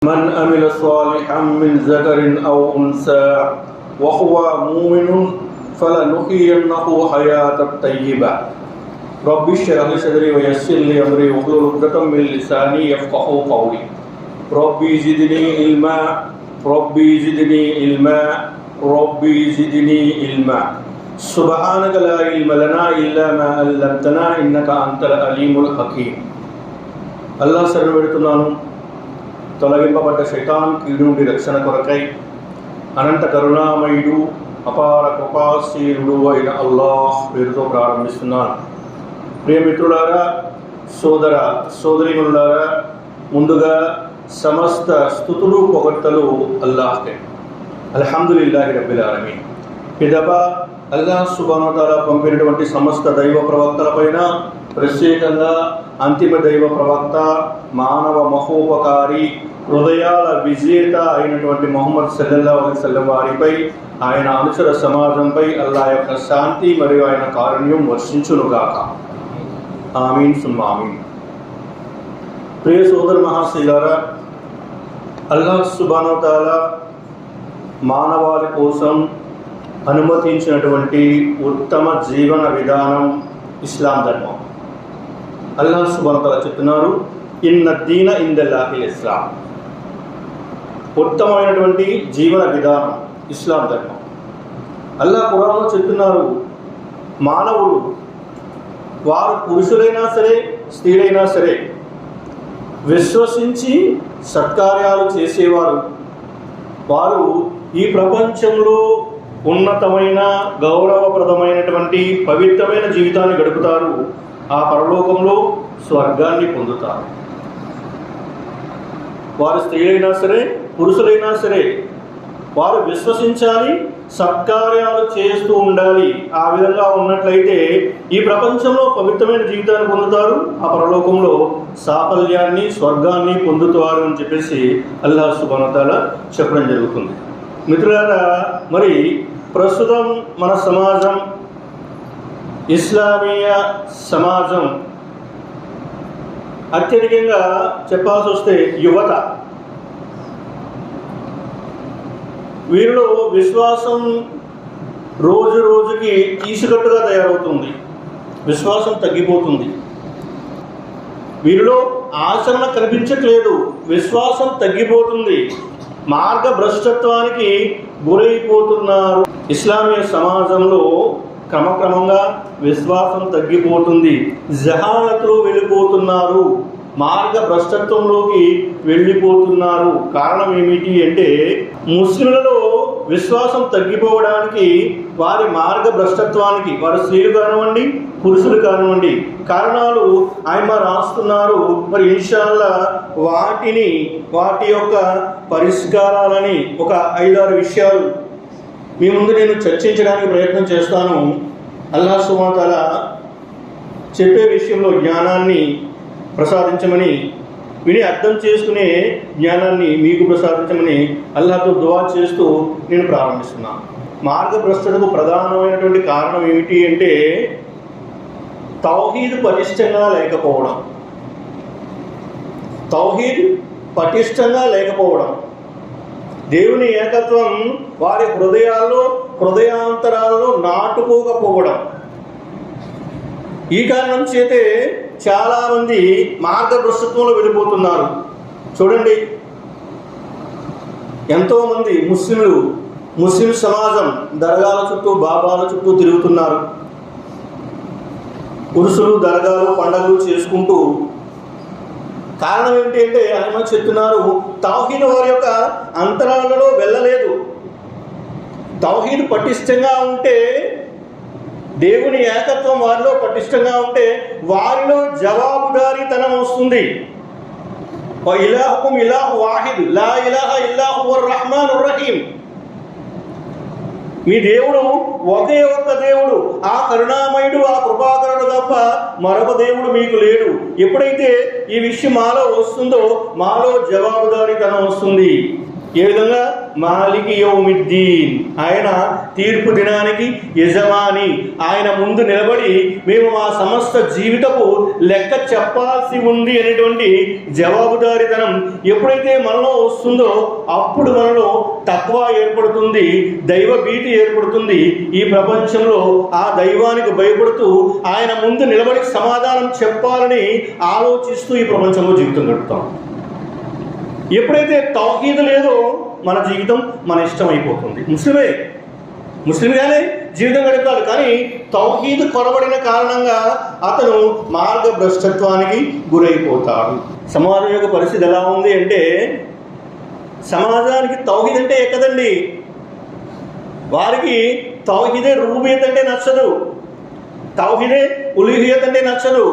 من عمل صالحا من ذكر أو أنثى وهو مؤمن فلنحيينه حياة طيبة رب اشرح لي صدري ويسر لي أمري واحلل عقدة من لساني يفقهوا قولي ربي زدني علما ربي زدني علما ربي زدني علما سبحانك لا علم لنا إلا ما علمتنا إنك أنت العليم الحكيم الله శరణు పెడుతున్నాను. తొలగింపబడ్డ శైతాన్ కీడు నుండి రక్షణ కొరకై అనంత కరుణామయుడు అపార కృపాశీలుడు అయిన అల్లాహ్ పేరుతో ప్రారంభిస్తున్నాను. ప్రియమిత్రులారా, సోదర సోదరీమణులారా, ముందుగా సమస్త స్తుతులు పొగడ్తలు అల్లాహ్కే. అల్హమ్దులిల్లాహి రబ్బిల్ ఆలమీన్. పిదప అల్లాహ్ సుబ్హానహు వ తఆలా పంపినటువంటి సమస్త దైవ ప్రవక్తలపైన, ప్రత్యేకంగా అంతిమ దైవ ప్రవక్త, మానవ మహోపకారి, హృదయాల విజేత అయినటువంటి ముహమ్మద్ సల్లల్లాహు అలైహి వసల్లం వారిపై, ఆయన అనుచర సమాజంపై అల్లాహ్ యొక్క శాంతి మరియు ఆయన కారుణ్యం వర్షించునుగాక. ఆమీన్ సుమ్మా ఆమీన్. ప్రియ సోదర మహాశయులారా, అల్లాహ్ సుబ్హానహు వ తఆలా మానవాళి కోసం అనుమతించినటువంటి ఉత్తమ జీవన విధానం ఇస్లాం ధర్మం. అల్లాహ్ సుబ్హానహు వ తఆలా చెప్తున్నారు, ఇన్న దీన ఇందల్లాహిల్ ఇస్లాం. ఉత్తమమైనటువంటి జీవన విధానం ఇస్లాం ధర్మం. అల్లాహ్ ఖురాన్లో చెప్తున్నారు, మానవులు వారు పురుషులైనా సరే స్త్రీలైనా సరే విశ్వసించి సత్కార్యాలు చేసేవారు వారు ఈ ప్రపంచంలో ఉన్నతమైన గౌరవప్రదమైనటువంటి పవిత్రమైన జీవితాన్ని గడుపుతారు. ఆ పరలోకంలో స్వర్గాన్ని పొందుతారు. వారు స్త్రీలైనా సరే పురుషులైనా సరే వారు విశ్వసించాలి, సత్కార్యాలు చేస్తూ ఉండాలి. ఆ విధంగా ఉన్నట్లయితే ఈ ప్రపంచంలో పవిత్రమైన జీవితాన్ని పొందుతారు, ఆ పరలోకంలో సాఫల్యాన్ని స్వర్గాన్ని పొందుతారు అని చెప్పేసి అల్లాహ్ సుబ్హానహు వ తఆలా చెప్పడం జరుగుతుంది. మిత్రులారా, మరి ప్రస్తుతం మన సమాజం ఇస్లామీయ సమాజం, అత్యధికంగా చెప్పాల్సి వస్తే యువత, వీరిలో విశ్వాసం రోజు రోజుకి ఈసుకట్టుగా తయారవుతుంది. విశ్వాసం తగ్గిపోతుంది. వీరిలో ఆచరణ కనిపించట్లేదు. విశ్వాసం తగ్గిపోతుంది. మార్గభ్రష్టత్వానికి గురైపోతున్నారు. ఇస్లామీయ సమాజంలో క్రమక్రమంగా విశ్వాసం తగ్గిపోతుంది. జహాలత్లో వెళ్ళిపోతున్నారు, మార్గభ్రష్టత్వంలోకి వెళ్ళిపోతున్నారు. కారణం ఏమిటి అంటే, ముస్లింలలో విశ్వాసం తగ్గిపోవడానికి, వారి మార్గభ్రష్టత్వానికి, వారి స్త్రీలు కానివ్వండి పురుషులు కానివ్వండి, కారణాలు ఆయన రాస్తున్నారు. మరి ఇన్షాల్లా వాటి యొక్క పరిష్కారాలని ఒక 5-6 విషయాలు మీ ముందు నేను చర్చించడానికి ప్రయత్నం చేస్తాను. అల్లాహ్ సుబ్హానహు వ తఆలా చెప్పే విషయంలో జ్ఞానాన్ని ప్రసాదించమని, విని అర్థం చేసుకునే జ్ఞానాన్ని మీకు ప్రసాదించమని అల్లాహ్తో దువా చేస్తూ నేను ప్రారంభిస్తున్నాను. మార్గభ్రష్టతకు ప్రధానమైనటువంటి కారణం ఏమిటి అంటే, తౌహీద్ పటిష్టంగా లేకపోవడం. తౌహీద్ పటిష్టంగా లేకపోవడం, దేవుని ఏకత్వం వారి హృదయాంతరాల్లో నాటుకోకపోవడం. ఈ కారణం చేతే చాలామంది మార్గభ్రష్టత్వంలో వెళ్ళిపోతున్నారు. చూడండి, ఎంతోమంది ముస్లిం సమాజం దర్గాల చుట్టూ బాబాల చుట్టూ తిరుగుతున్నారు. పురుషులు దర్గాలు పండుగలు చేసుకుంటూ. కారణం ఏంటి అంటే, ఆయన చెప్తున్నారు, తౌహీద్ వారి యొక్క అంతరాలలో వెళ్ళలేదు. తౌహీద్ పటిష్టంగా ఉంటే, దేవుని ఏకత్వం వారిలో పటిష్టంగా ఉంటే వారిలో జవాబుదారీతనం వస్తుంది. ఇలాహుకుం ఇలాహు వాహిద్ లా ఇలాహ ఇల్లా హువర్ రహ్మానుర్ రహీం. మీ దేవుడు ఒకే ఒక్క దేవుడు, ఆ కరుణామయుడు, ఆ కృపాకరుడు తప్ప మరొక దేవుడు మీకు లేడు. ఎప్పుడైతే ఈ విషయం మాలో వస్తుందో మాలో జవాబుదారీతనం వస్తుంది. ఏ విధంగా మాలికి యౌమిద్దీన్, ఆయన తీర్పు దినానికి యజమాని. ఆయన ముందు నిలబడి మేము మా సమస్త జీవితపు లెక్క చెప్పాల్సి ఉంది అనేటువంటి జవాబుదారీతనం ఎప్పుడైతే మనలో వస్తుందో అప్పుడు మనలో తక్వా ఏర్పడుతుంది, దైవ భీతి ఏర్పడుతుంది. ఈ ప్రపంచంలో ఆ దైవానికి భయపడుతూ ఆయన ముందు నిలబడి సమాధానం చెప్పాలని ఆలోచిస్తూ ఈ ప్రపంచంలో జీవితం గడుపుతాం. ఎప్పుడైతే తౌహీద్ లేదో మన జీవితం మన ఇష్టం అయిపోతుంది. ముస్లింగానే జీవితం గడుపుతాడు, కానీ తౌహీద్ కొరబడిన కారణంగా అతను మార్గభ్రష్టత్వానికి గురైపోతాడు. సమాజం యొక్క పరిస్థితి ఎలా ఉంది అంటే, సమాజానికి తౌహీద్ అంటే ఎక్కదండి. వారికి తౌహీదే రుబూబియత్ అంటే నచ్చదు, తౌహీదే ఉలూహియత్ అంటే నచ్చదు,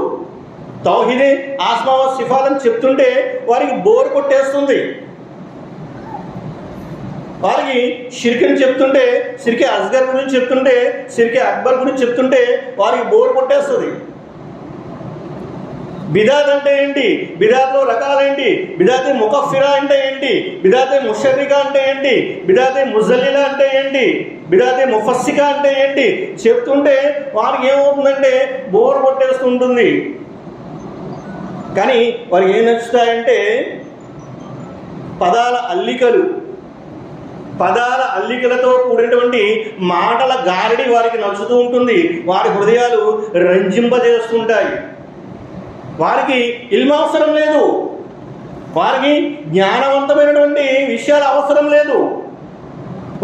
తౌహీదే ఆస్మా వ సిఫాత్ అని చెప్తుంటే వారికి బోర్ కొట్టేస్తుంది. వారికి షిర్క్ చెప్తుంటే, షిర్క్ అస్గర్ గురించి చెప్తుంటే, షిర్క్ అక్బర్ గురించి చెప్తుంటే వారికి బోర్ కొట్టేస్తుంది. బిదాత్ అంటే ఏంటి, బిదాత్లో రకాలేంటి, బిదాతే ముకఫిరా అంటే ఏంటి, బిదాతే ముషర్రికా అంటే ఏంటి, బిదాతే ముజల్లిలా అంటే ఏంటి, బిదాతే ముఫస్సికా అంటే ఏంటి చెప్తుంటే వారికి ఏమవుతుందంటే బోర్ కొట్టేస్తుంటుంది. కానీ వారికి ఏం నచ్చుతాయంటే పదాల అల్లికలతో కూడినటువంటి మాటల గారడి వారికి నచ్చుతూ ఉంటుంది. వారి హృదయాలు రంజింపజేస్తుంటాయి. వారికి ఇల్ము అవసరం లేదు, వారికి జ్ఞానవంతమైనటువంటి విషయాలు అవసరం లేదు.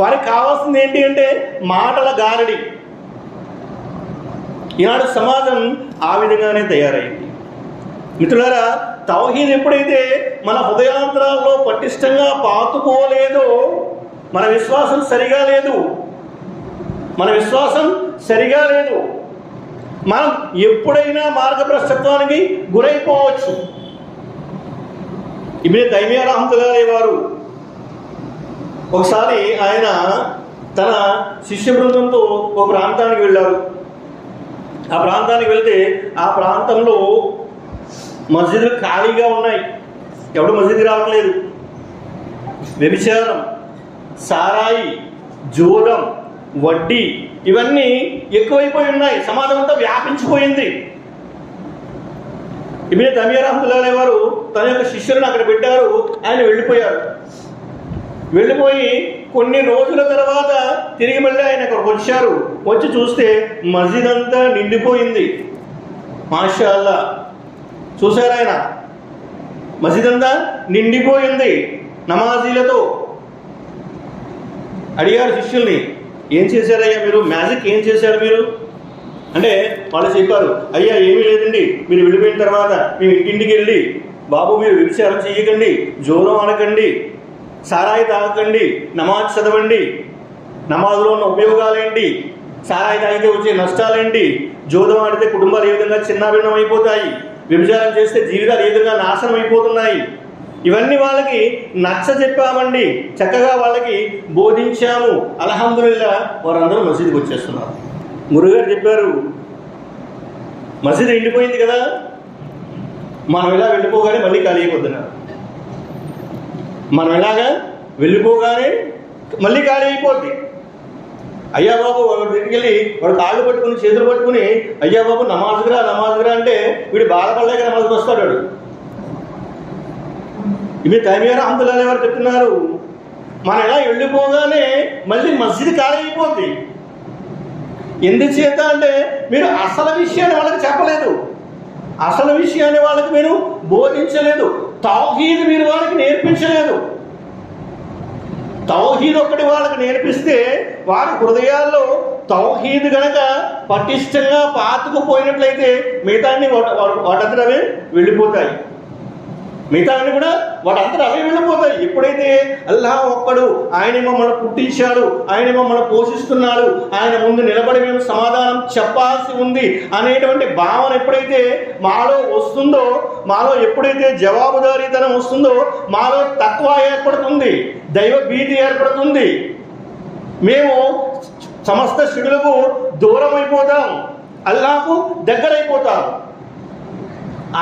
వారికి కావాల్సింది ఏంటి అంటే మాటల గారడి. ఈనాడు సమాజం ఆ విధంగానే తయారైంది. మిత్రులారా, తౌహీద్ ఎప్పుడైతే మన హృదయాంతరాల్లో పటిష్టంగా పాతుకోలేదో మన విశ్వాసం సరిగా లేదు. మనం ఎప్పుడైనా మార్గభ్రష్టత్వానికి గురైపోవచ్చు. ఇబ్నే తైమియా రహ్మతుల్లాహి అలైహి వారు ఒకసారి ఆయన తన శిష్య బృందంతో ఒక ప్రాంతానికి వెళ్ళారు. ఆ ప్రాంతానికి వెళ్తే ఆ ప్రాంతంలో మస్జిద్లు ఖాళీగా ఉన్నాయి, ఎవడు మస్జిద్కి రావట్లేదు. వ్యభిచారం, సారాయి, జూదం, వడ్డీ ఇవన్నీ ఎక్కువైపోయి ఉన్నాయి. సమాజం అంతా వ్యాపించిపోయింది. ఇబ్నే తైమియా రహ్మతుల్లాహి అలైహి వారు తన యొక్క శిష్యులను అక్కడ పెట్టారు. ఆయన వెళ్ళిపోయి కొన్ని రోజుల తర్వాత తిరిగి మళ్ళీ ఆయన అక్కడికి వచ్చారు. వచ్చి చూస్తే మస్జిద్ అంతా నిండిపోయింది. మాషా అల్లా, చూశారు ఆయన, మస్జిద్ అంతా నిండిపోయింది నమాజీలతో. అడిగారు శిష్యుల్ని, ఏం చేశారయ్యా మీరు, మ్యాజిక్ ఏం చేశారు మీరు అంటే వాళ్ళు చెప్పారు, అయ్యా ఏమీ లేదండి, మీరు వెళ్ళిపోయిన తర్వాత మేము ఇంటింటికి వెళ్ళి, బాబు మీరు వ్యభిచారం చేయకండి, జోలం అనకండి, సారాయి తాగకండి, నమాజ్ చదవండి, నమాజ్లో ఉన్న ఉపయోగాలేంటి, సారాయి తాగితే వచ్చే నష్టాలేంటి, జోదం ఆడితే కుటుంబాలు ఏ విధంగా చిన్నాభిన్నం అయిపోతాయి, వ్యభిచారం చేస్తే జీవితాలు ఏ విధంగా నాశనం అయిపోతున్నాయి, ఇవన్నీ వాళ్ళకి నచ్చ చెప్పామండి, చక్కగా వాళ్ళకి బోధించాము. అల్హమ్దులిల్లా వారందరూ మసీదుకి వచ్చేస్తున్నారు. గురుగారు చెప్పారు, మసీదు ఎండిపోయింది కదా, మనం ఇలా వెళ్ళిపోగానే మళ్ళీ ఖాళీ అయిపోతున్నారు. మనం ఎలాగా వెళ్ళిపోగానే మళ్ళీ ఖాళీ అయిపోద్ది. అయ్యా బాబు వాడు దగ్గరికి వెళ్ళి వాడు కాళ్ళు పట్టుకుని చేతులు పట్టుకుని అయ్యా బాబు నమాజ్గా అంటే వీడు బాధపడలేక నమాజ్కి వస్తాడు. వాడు ఇవి తైమియా రహ్మతుల్లాహి అలైహి వారు చెప్తున్నారు, మనం ఎలా వెళ్ళిపోగానే మళ్ళీ మస్జిద్ ఖాళీ అయిపోద్ది. ఎందుచేత అంటే మీరు అసలు విషయాన్ని వాళ్ళకి చెప్పలేదు, అసలు విషయాన్ని వాళ్ళకి మీరు బోధించలేదు, తౌహీద్ మీరు వాళ్ళకి నేర్పించలేదు. తౌహీద్ ఒక్కటి వాళ్ళకి నేర్పిస్తే వారి హృదయాల్లో తౌహీద్ గనక పటిష్టంగా పాతుకుపోయినట్లయితే మిగతాన్ని వాటంతట అవే వెళ్ళిపోతాయి. మిగతాన్ని కూడా వాటంతటా అవే వెళ్ళిపోతాయి. ఎప్పుడైతే అల్లాహ్ ఒక్కడు, ఆయన మమ్మల్ని పుట్టించాడు, ఆయన మమ్మల్ని పోషిస్తున్నాడు, ఆయన ముందు నిలబడి మేము సమాధానం చెప్పాల్సి ఉంది అనేటువంటి భావన ఎప్పుడైతే మాలో వస్తుందో, మాలో ఎప్పుడైతే జవాబుదారీతనం వస్తుందో, మాలో తక్వా ఏర్పడుతుంది, దైవ భీతి ఏర్పడుతుంది. మేము సమస్త శిడులకు దూరం అయిపోతాం, అల్లాహకు దగ్గరైపోతాం.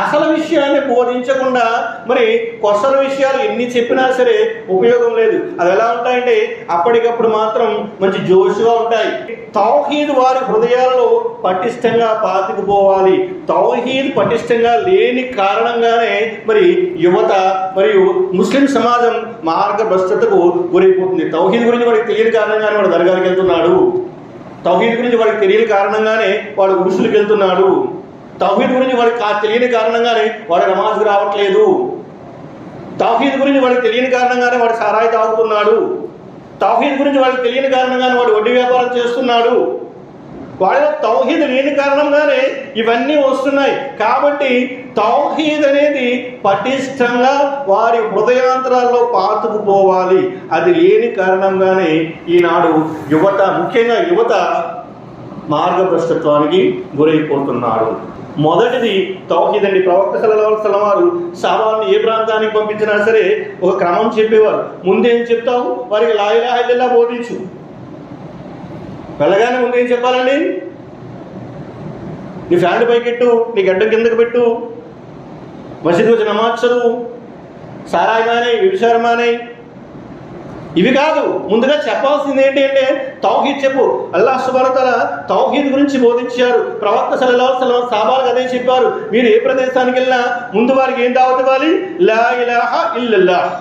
అసలు విషయాన్ని బోధించకుండా మరి కొసల విషయాలు ఎన్ని చెప్పినా సరే ఉపయోగం లేదు. అది ఎలా ఉంటాయంటే అప్పటికప్పుడు మాత్రం మంచి జోషుగా ఉంటాయి. తౌహీద్ వారి హృదయాలలో పటిష్టంగా పాతుకుపోవాలి. తౌహీద్ పటిష్టంగా లేని కారణంగానే మరి యువత మరియు ముస్లిం సమాజం మార్గభ్రష్టతకు గురైపోతుంది. తౌహీద్ గురించి వాడికి తెలియని కారణంగానే వాడు దర్గానికి వెళ్తున్నాడు. తౌహీద్ గురించి వాడికి తెలియని కారణంగానే వాడు ఉరుసులకు వెళ్తున్నాడు. తౌహీద్ గురించి వాడికి తెలియని కారణంగానే వాడు నమాజ్కి రావట్లేదు. తౌహీద్ గురించి వాడికి తెలియని కారణంగానే వాడు సారాయి తాగుతున్నాడు. తౌహీద్ గురించి వాడికి తెలియని కారణంగానే వాడు వడ్డీ వ్యాపారం చేస్తున్నాడు. వాడిలో తౌహీద్ లేని కారణంగానే ఇవన్నీ వస్తున్నాయి. కాబట్టి తౌహీద్ అనేది పటిష్టంగా వారి హృదయాంతరాల్లో పాతుకుపోవాలి. అది లేని కారణంగానే ఈనాడు యువత, ముఖ్యంగా యువత మార్గభ్రష్టత్వానికి గురైపోతున్నారు. మొదటిది తౌహీద్ అండి. ప్రవక్త సల్లల్లాహు అలైహి వసల్లం వారు సహాబాని ఏ ప్రాంతానికి పంపించినా సరే ఒక క్రమం చెప్పేవారు. ముందేం చెప్తావు? వారికి లా ఇలాహా ఇల్లల్లాహ్ బోధించు. వెళ్ళగానే ముందేం చెప్పాలండి? నీ ఫ్యాన్ పైకెట్టు, నీ గడ్డ కిందకు పెట్టు, మసీదు వచ్చి నమాజ్ చదువు, సారాయి మానే, వ్యభిచారం మానే. ఇవి కాదు, ముందుగా చెప్పాల్సింది ఏంటి అంటే తౌహీద్ చెప్పు. అల్లాహ్ సుబ్హానహు వ తఆలా తౌహీద్ గురించి బోధించారు. ప్రవక్త సల్లల్లాహు అలైహి వసల్లం సహాబాలకు అదే చెప్పారు. మీరు ఏ ప్రదేశానికి వెళ్ళినా ముందు వారికి ఏం దావత్ ఇవ్వాలి? లా ఇలాహా ఇల్లల్లాహ్.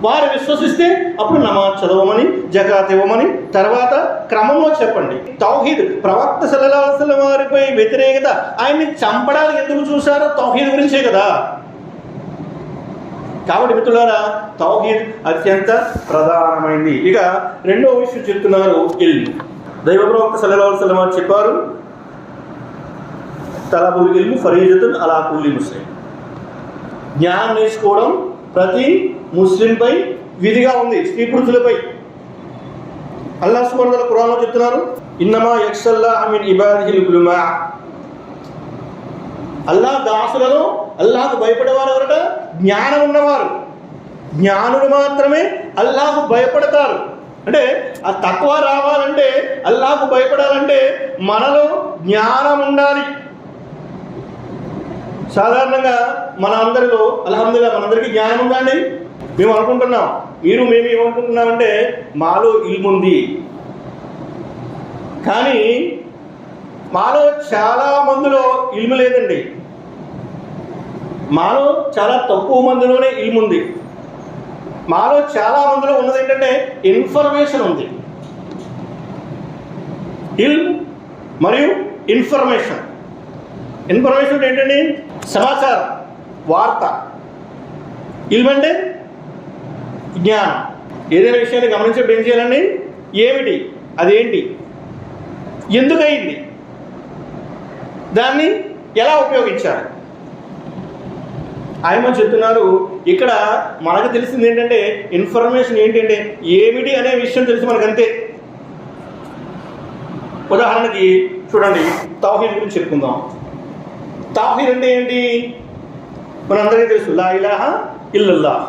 వారు విశ్వసిస్తే అప్పుడు నమాజ్ చదవమని, జకాత్ ఇవ్వమని, తర్వాత క్రమంలో చెప్పండి. తౌహీద్, ప్రవక్త సల్లల్లాహు అలైహి వసల్లం వారిపై వ్యతిరేకత, ఆయన్ని చంపడానికి ఎందుకు చూశారో తౌహీద్ గురించే కదా. కాబట్టి మిత్రులారా, తౌహీద్ అత్యంత ప్రధానమైంది. ఇక రెండో విషయం చెప్తున్నారు, ఇల్మ్. దైవ ప్రవక్త సల్లల్లాహు అలైహి వసల్లం వారు చెప్పారు, తలబుల్ ఇల్మ్ ఫరీజతున్ అలా కుల్లి ముస్లిం. జ్ఞానం నేర్చుకోవడం ప్రతి ముస్లింపై విధిగా ఉంది, స్త్రీ పురుషులపై. అల్లాహ్ సుబ్హానహు వ తఆలా ఖురాన్లో చెప్తున్నారు, ఇన్నమా యఖ్షల్లాహ మిన్ ఇబాదిహిల్ ఉలమా. అల్లాహ్ దాసులలో అల్లాహకు భయపడేవారు ఎవరట? జ్ఞానం ఉన్నవారు. జ్ఞానులు మాత్రమే అల్లాహకు భయపడతారు. అంటే ఆ తక్కువ రావాలంటే, అల్లాహకు భయపడాలంటే మనలో జ్ఞానం ఉండాలి. సాధారణంగా మన అందరిలో అల్హమ్దులిల్లాహ్ మనందరికీ జ్ఞానం ఉందండి. మేము అనుకుంటున్నాం, మేము ఏమనుకుంటున్నామంటే మాలో ఇల్ముంది. కానీ మాలో చాలా మందిలో ఇల్ము లేదండి. మాలో చాలా తక్కువ మందిలోనే ఇల్ముంది. మాలో చాలా మందిలో ఉన్నది ఏంటంటే ఇన్ఫర్మేషన్ ఉంది. ఇల్మ్ మరియు ఇన్ఫర్మేషన్. ఇన్ఫర్మేషన్ ఏంటండి? సమాచారం, వార్త. ఇల్మ్ అంటే జ్ఞానం. ఏదైనా విషయాన్ని గమనించేప్పుడు ఏం చేయాలండి? ఏమిటి, అదేంటి, ఎందుకయింది, దాన్ని ఎలా ఉపయోగించాలి. ఆయన చెప్తున్నారు, ఇక్కడ మనకు తెలిసింది ఏంటంటే ఇన్ఫర్మేషన్ ఏంటంటే ఏమిటి అనే విషయం తెలిసి మనకంతే. ఉదాహరణకి చూడండి, తౌహీద్ గురించి చెప్పుకుందాం. తౌహీద్ అంటే ఏంటి? మనందరికీ తెలుసు, లా ఇలాహా ఇల్లల్లాహ్.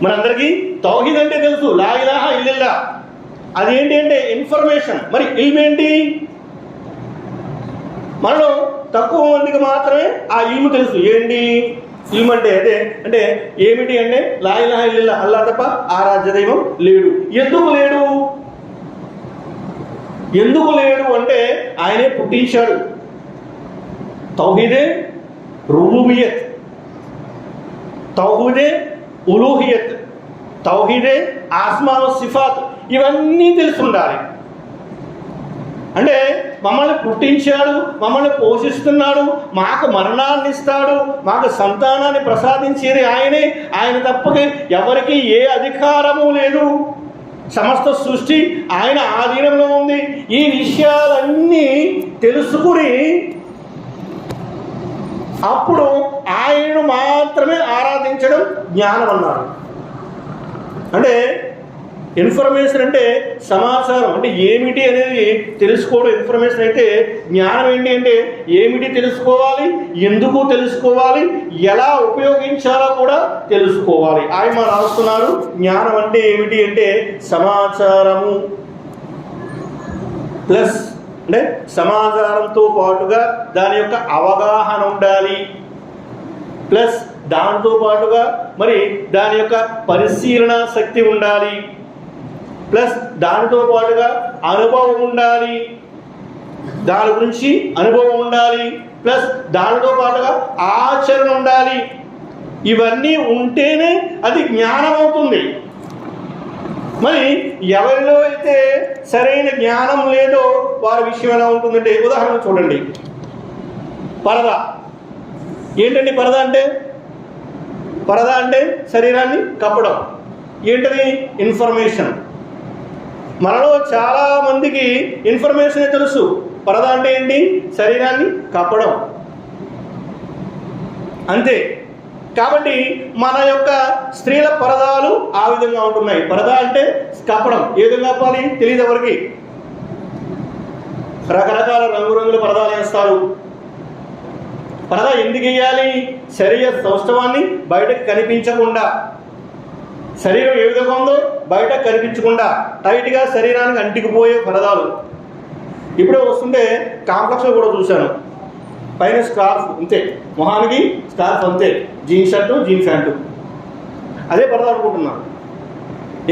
మనందరికీ తౌహీద్ అంటే తెలుసు, లా ఇలాహా ఇల్లల్లాహ్. అదేంటి అంటే ఇన్ఫర్మేషన్. మరి ఇల్మ్ ఏంటి? మనలో తక్కువ మందికి మాత్రమే ఆ ఇల్ము తెలుసు. ఏంటి ఇల్మ్ అంటే? అదే అంటే ఏమిటి అంటే లా ఇలాహా ఇల్లల్లాహ్, అల్లాహ్ తప్ప ఆరాధ్య దైవం లేడు. ఎందుకు లేడు? ఎందుకు లేడు అంటే ఆయనే పుట్టించాడు. తౌహీదే రుబూబియత్, తౌహీదే ఉలూహియత్, తౌహీదే ఆస్మా వ సిఫాత్. ఇవన్నీ తెలిసి ఉండాలి. అంటే మమ్మల్ని పుట్టించాడు, మమ్మల్ని పోషిస్తున్నాడు, మాకు మరణాన్ని ఇస్తాడు, మాకు సంతానాన్ని ప్రసాదించేది ఆయనే. ఆయన తప్పక ఎవరికి ఏ అధికారము లేదు. సమస్త సృష్టి ఆయన ఆధీనంలో ఉంది. ఈ విషయాలన్నీ తెలుసుకుని అప్పుడు ఆయనను మాత్రమే ఆరాధించడం జ్ఞానం అన్నారు. అంటే ఇన్ఫర్మేషన్ అంటే సమాచారం, అంటే ఏమిటి అనేది తెలుసుకోవడం ఇన్ఫర్మేషన్ అయితే. జ్ఞానం ఏంటి అంటే ఏమిటి తెలుసుకోవాలి, ఎందుకు తెలుసుకోవాలి, ఎలా ఉపయోగించాలో కూడా తెలుసుకోవాలి. ఆయన రాస్తున్నారు, జ్ఞానం అంటే ఏమిటి అంటే సమాచారము ప్లస్ అంటే సమాచారంతో పాటుగా దాని యొక్క అవగాహన ఉండాలి, ప్లస్ దాంతో పాటుగా మరి దాని యొక్క పరిశీలన శక్తి ఉండాలి, ప్లస్ దానితో పాటుగా అనుభవం ఉండాలి, దాని గురించి అనుభవం ఉండాలి, ప్లస్ దానితో పాటుగా ఆచరణ ఉండాలి. ఇవన్నీ ఉంటేనే అది జ్ఞానం అవుతుంది. మరి ఎవరిలో అయితే సరైన జ్ఞానం లేదో వారి విషయం ఎలా ఉంటుందంటే, ఉదాహరణ చూడండి, పరద. ఏంటండి పరద అంటే? పరద అంటే శరీరాన్ని కప్పడం. ఏంటది? ఇన్ఫర్మేషన్. మనలో చాలా మందికి ఇన్ఫర్మేషనే తెలుసు. పరద అంటే ఏంటి? శరీరాన్ని కప్పడం, అంతే. కాబట్టి మన యొక్క స్త్రీల పరదాలు ఆ విధంగా ఉంటున్నాయి. పరద అంటే కప్పడం. ఏ విధంగా కప్పాలి తెలియదు ఎవరికి. రకరకాల రంగురంగుల పరదాలు వేస్తారు. పరద ఎందుకు వేయాలి? శరీర సౌష్ఠవాన్ని బయటకు కనిపించకుండా, శరీరం ఏ విధంగా ఉందో బయటకు కనిపించకుండా టైట్గా శరీరానికి అంటికిపోయే పరదాలు. ఇప్పుడే వస్తుంటే కాంప్లెక్స్లో కూడా చూశాను. పైన స్కార్ఫ్ అంతే, మొహానికి స్కార్ఫ్ అంతే, జీన్స్ షర్టు జీన్స్ ప్యాంటు, అదే పరద అనుకుంటున్నాను.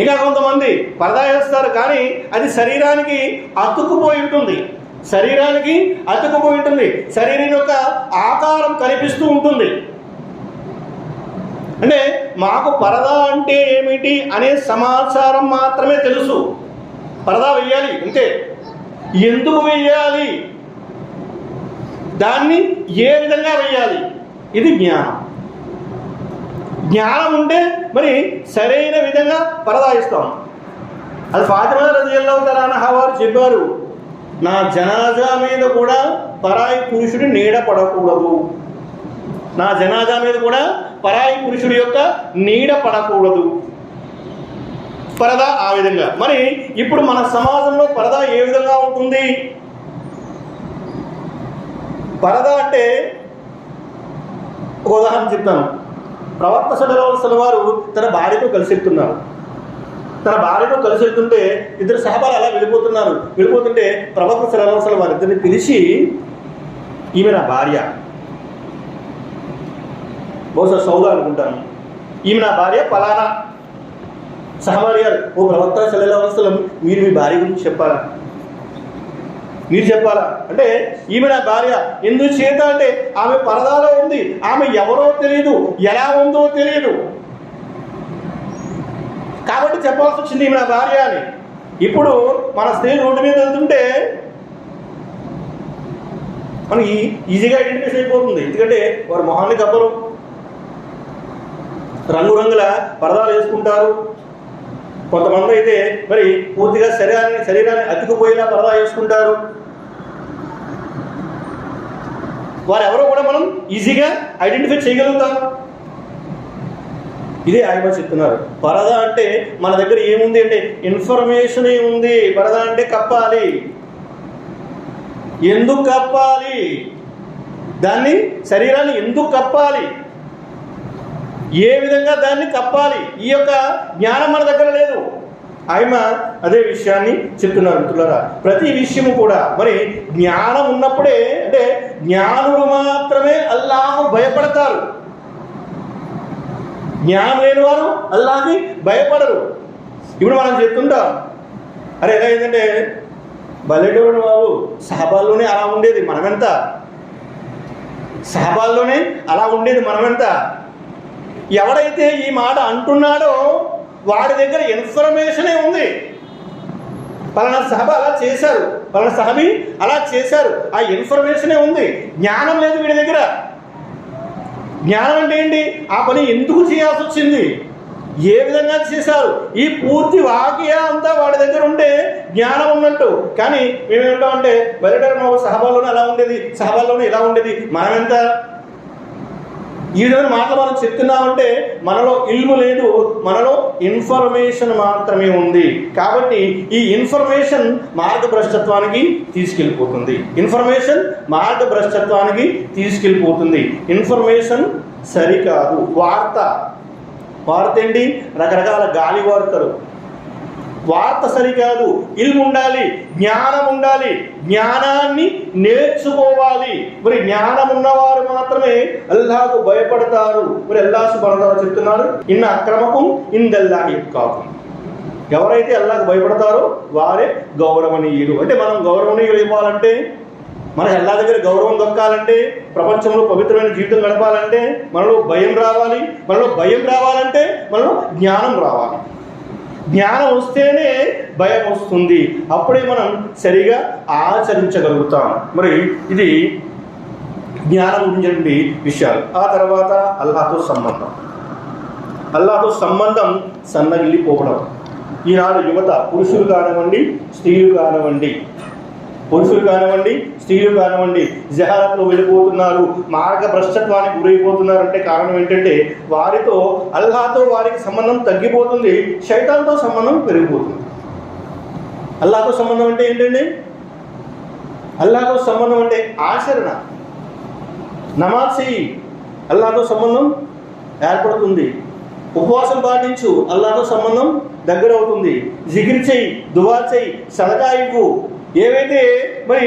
ఇంకా కొంతమంది పరదా వేస్తారు కానీ అది శరీరానికి అతుక్కుపోయి ఉంటుంది. శరీరానికి అతుక్కుపోయి ఉంటుంది. శరీరం యొక్క ఆకారం కనిపిస్తూ ఉంటుంది. అంటే మాకు పరదా అంటే ఏమిటి అనే సమాచారం మాత్రమే తెలుసు. పరదా వెయ్యాలి అంతే. ఎందుకు వెయ్యాలి, దాన్ని ఏ విధంగా వెయ్యాలి, ఇది జ్ఞానం. జ్ఞానం ఉంటే మరి సరైన విధంగా పరదా ఇస్తాం. అది ఫాతిమా రజియల్లాహు తఆలా అన్హా వారు చెప్పారు, నా జనాజా మీద కూడా పరాయి పురుషుడి నీడ పడకూడదు. నా జనాజా మీద కూడా పరాయి పురుషుడి యొక్క నీడ పడకూడదు. పరదా ఆ విధంగా. మరి ఇప్పుడు మన సమాజంలో పరదా ఏ విధంగా ఉంటుంది? పరదా అంటే ఒక ఉదాహరణ చెప్తాను. ప్రవక్త సల్లల్లాహు అలైహి వసల్లం వారు తన భార్యతో కలిసి వెళ్తున్నారు. తన భార్యతో కలిసి వెళ్తుంటే ఇద్దరు సహబాలు అలా వెళ్ళిపోతుంటే ప్రవక్త సల్లల్లాహు అలైహి వసల్లం వారిద్దరిని పిలిచి, ఈమె నా భార్య, బహుశా సౌదా అనుకుంటాను, ఈమె నా భార్య పలానా. సహబాలు గారు, ఓ ప్రవక్త సల్లల్లాహు అలైహి వసల్లం, మీరు మీ భార్య గురించి చెప్పాలా? మీరు చెప్పాలా అంటే, ఈమె నా భార్య. ఎందుకు చేత అంటే ఆమె పరదాలో ఉంది, ఆమె ఎవరో తెలియదు, ఎలా ఉందో తెలియదు, కాబట్టి చెప్పాల్సి వచ్చింది ఈమె నా భార్య అని. ఇప్పుడు మన స్త్రీ రోడ్డు మీద వెళ్తుంటే మనకి ఈజీగా ఐడెంటిఫై అయిపోతుంది. ఎందుకంటే వారు మొహాన్ని కప్పరు, రంగురంగుల పరదాలు వేసుకుంటారు. కొంతమంది అయితే మరి పూర్తిగా శరీరాన్ని అతుకుపోయేలా పరదా వేసుకుంటారు. వారెవరో కూడా మనం ఈజీగా ఐడెంటిఫై చేయగలుగుతాం. ఇదే ఆయన చెప్తున్నారు. పరదా అంటే మన దగ్గర ఏముంది అంటే ఇన్ఫర్మేషన్ ఏముంది. పరదా అంటే కప్పాలి. ఎందుకు కప్పాలి, దాన్ని శరీరాన్ని ఎందుకు కప్పాలి, ఏ విధంగా దాన్ని కప్పాలి, ఈ యొక్క జ్ఞానం మన దగ్గర లేదు. ఆయన అదే విషయాన్ని చెప్తున్నారు. మిత్రులారా, ప్రతి విషయము కూడా మరి జ్ఞానం ఉన్నప్పుడే, అంటే జ్ఞానులు మాత్రమే అల్లాహ్కు భయపడతారు. జ్ఞానం లేని వారు అల్లాహ్కి భయపడరు. ఇప్పుడు మనం చెప్తుంటాం, అరే ఎలా ఏంటంటే బలెడోడు బాబు, సహబాల్లోనే అలా ఉండేది మనమెంత, సహబాల్లోనే అలా ఉండేది మనమెంత. ఎవడైతే ఈ మాట అంటున్నాడో వాడి దగ్గర ఇన్ఫర్మేషనే ఉంది. పలానా సహబా అలా చేశారు, పలానా సహబీ అలా చేశారు, ఆ ఇన్ఫర్మేషనే ఉంది. జ్ఞానం లేదు వీడి దగ్గర. జ్ఞానం అంటే ఏంటి? ఆ పని ఎందుకు చేయాల్సి వచ్చింది, ఏ విధంగా చేశారు, ఈ పూర్తి వాక్య అంతా వాడి దగ్గర ఉంటే జ్ఞానం ఉన్నట్టు. కానీ మేమేమంటామంటే బయట సహబాల్లోనే అలా ఉండేది, సహబాల్లోనే ఇలా ఉండేది, మనమెంత. ఈ విధమైన మాటలు మనం చెప్తున్నామంటే మనలో ఇల్ము లేదు, మనలో ఇన్ఫర్మేషన్ మాత్రమే ఉంది. కాబట్టి ఈ ఇన్ఫర్మేషన్ మార్గభ్రష్టత్వానికి తీసుకెళ్ళిపోతుంది. ఇన్ఫర్మేషన్ మార్గభ్రష్టత్వానికి తీసుకెళ్ళిపోతుంది. ఇన్ఫర్మేషన్ సరికాదు. వార్త ఏంటి? రకరకాల గాలి వార్తలు, వార్త సరికాదు, ఇల్ము ఉండాలి, జ్ఞానం ఉండాలి, జ్ఞానాన్ని నేర్చుకోవాలి. మరి జ్ఞానం ఉన్నవారు మాత్రమే అల్లాహకు భయపడతారు. మరి అల్లాహ్ సుబ్హానహు వ తఆలా చెప్తున్నారు, ఇన్న అక్రమకుం ఇందల్లాహి అత్కాకుం. ఎవరైతే అల్లాహకు భయపడతారో వారే గౌరవనీయులు. అంటే మనం గౌరవనీయులు ఇవ్వాలంటే, మనకి అల్లాహ్ దగ్గర గౌరవం దొక్కాలంటే, ప్రపంచంలో పవిత్రమైన జీవితం గడపాలంటే మనలో భయం రావాలి. మనలో భయం రావాలంటే మనలో జ్ఞానం రావాలి. జ్ఞానం వస్తేనే భయం వస్తుంది. అప్పుడే మనం సరిగా ఆచరించగలుగుతాం. మరి ఇది జ్ఞానం గురించి విషయాలు. ఆ తర్వాత అల్లాహతో సంబంధం. అల్లాహతో సంబంధం సన్నగిల్లిపోవడం. ఈనాడు యువత, పురుషులు కానివ్వండి, స్త్రీలు కానివ్వండి, జహాలతో వెళ్ళిపోతున్నారు, మార్గ భ్రష్టత్వానికి గురైపోతున్నారు. అంటే కారణం ఏంటంటే వారితో అల్లాహతో వారికి సంబంధం తగ్గిపోతుంది, శైతాన్తో సంబంధం పెరిగిపోతుంది. అల్లాహతో సంబంధం అంటే ఏంటండి? అల్లాహతో సంబంధం అంటే ఆచరణ. నమాజ్ చెయ్యి, అల్లాహతో సంబంధం ఏర్పడుతుంది. ఉపవాసం పాటించు, అల్లాహతో సంబంధం దగ్గర అవుతుంది. జికిర్ చెయ్యి, దువా చెయ్యి, సదకా ఇవ్వు. ఏవైతే మరి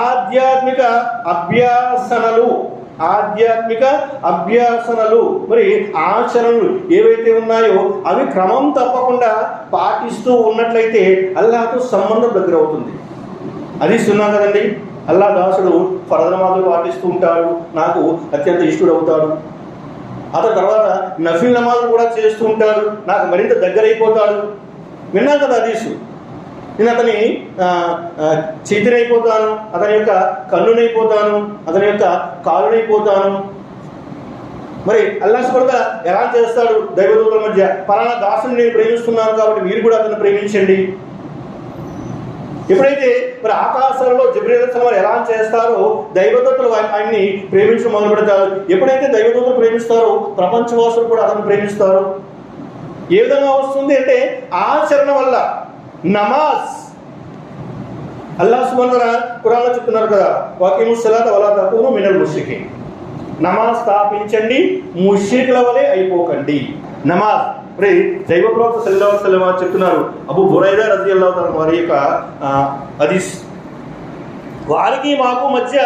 ఆధ్యాత్మిక అభ్యాసనలు మరి ఆచరణలు ఏవైతే ఉన్నాయో అవి క్రమం తప్పకుండా పాటిస్తూ ఉన్నట్లయితే అల్లాహతో సంబంధం దగ్గర అవుతుంది. అది సున్నా కదండి. అల్లాహ్ దాసుడు ఫరద నమాజులు పాటిస్తూ ఉంటాడు, నాకు అత్యంత ఇష్టడు అవుతాడు. అతని తర్వాత నఫిల్ నమాజులు కూడా చేస్తూ ఉంటాడు, నాకు మరింత దగ్గరైపోతాడు. విన్నాం కదా హదీసు. నేను అతని చేతినైపోతాను, అతని యొక్క కన్నునైపోతాను, అతని యొక్క కాలునైపోతాను. మరి అల్లాహ్ సుబ్హానహు వ తఆలా ఎలా చేస్తాడు? దైవదూతల మధ్య పలానా దాసుని నేను ప్రేమిస్తున్నాను కాబట్టి మీరు కూడా అతన్ని ప్రేమించండి. ఎప్పుడైతే మరి ఆకాశాలలో జిబ్రీల్ అలైహిస్సలాం ఎలా చేస్తారో దైవదూతలు ఆయన్ని ప్రేమించడం మొదలు పెడతారు. ఎప్పుడైతే దైవదూతలు ప్రేమిస్తారో ప్రపంచవాసులు కూడా అతన్ని ప్రేమిస్తారు. ఏ విధంగా వస్తుంది అంటే ఆచరణ వల్ల. నమాజ్ అల్లాహ్ సుబ్హానహు వ తఆలా ఖురాన్లో చెప్తున్నారు కదా, వకీముస్ సలాత వలా తకూను మినల్ ముష్రికీన్. నమాజ్ స్థాపించండి, ముష్రికుల వలె అయిపోకండి. నమాజ్ మరి దైవ ప్రవక్త సల్లల్లాహు అలైహి వసల్లం చెప్తున్నారు. అబూ హురైరా రజియల్లాహు తఆలా వారి యొక్క హదీస్, వారికి మాకు మధ్య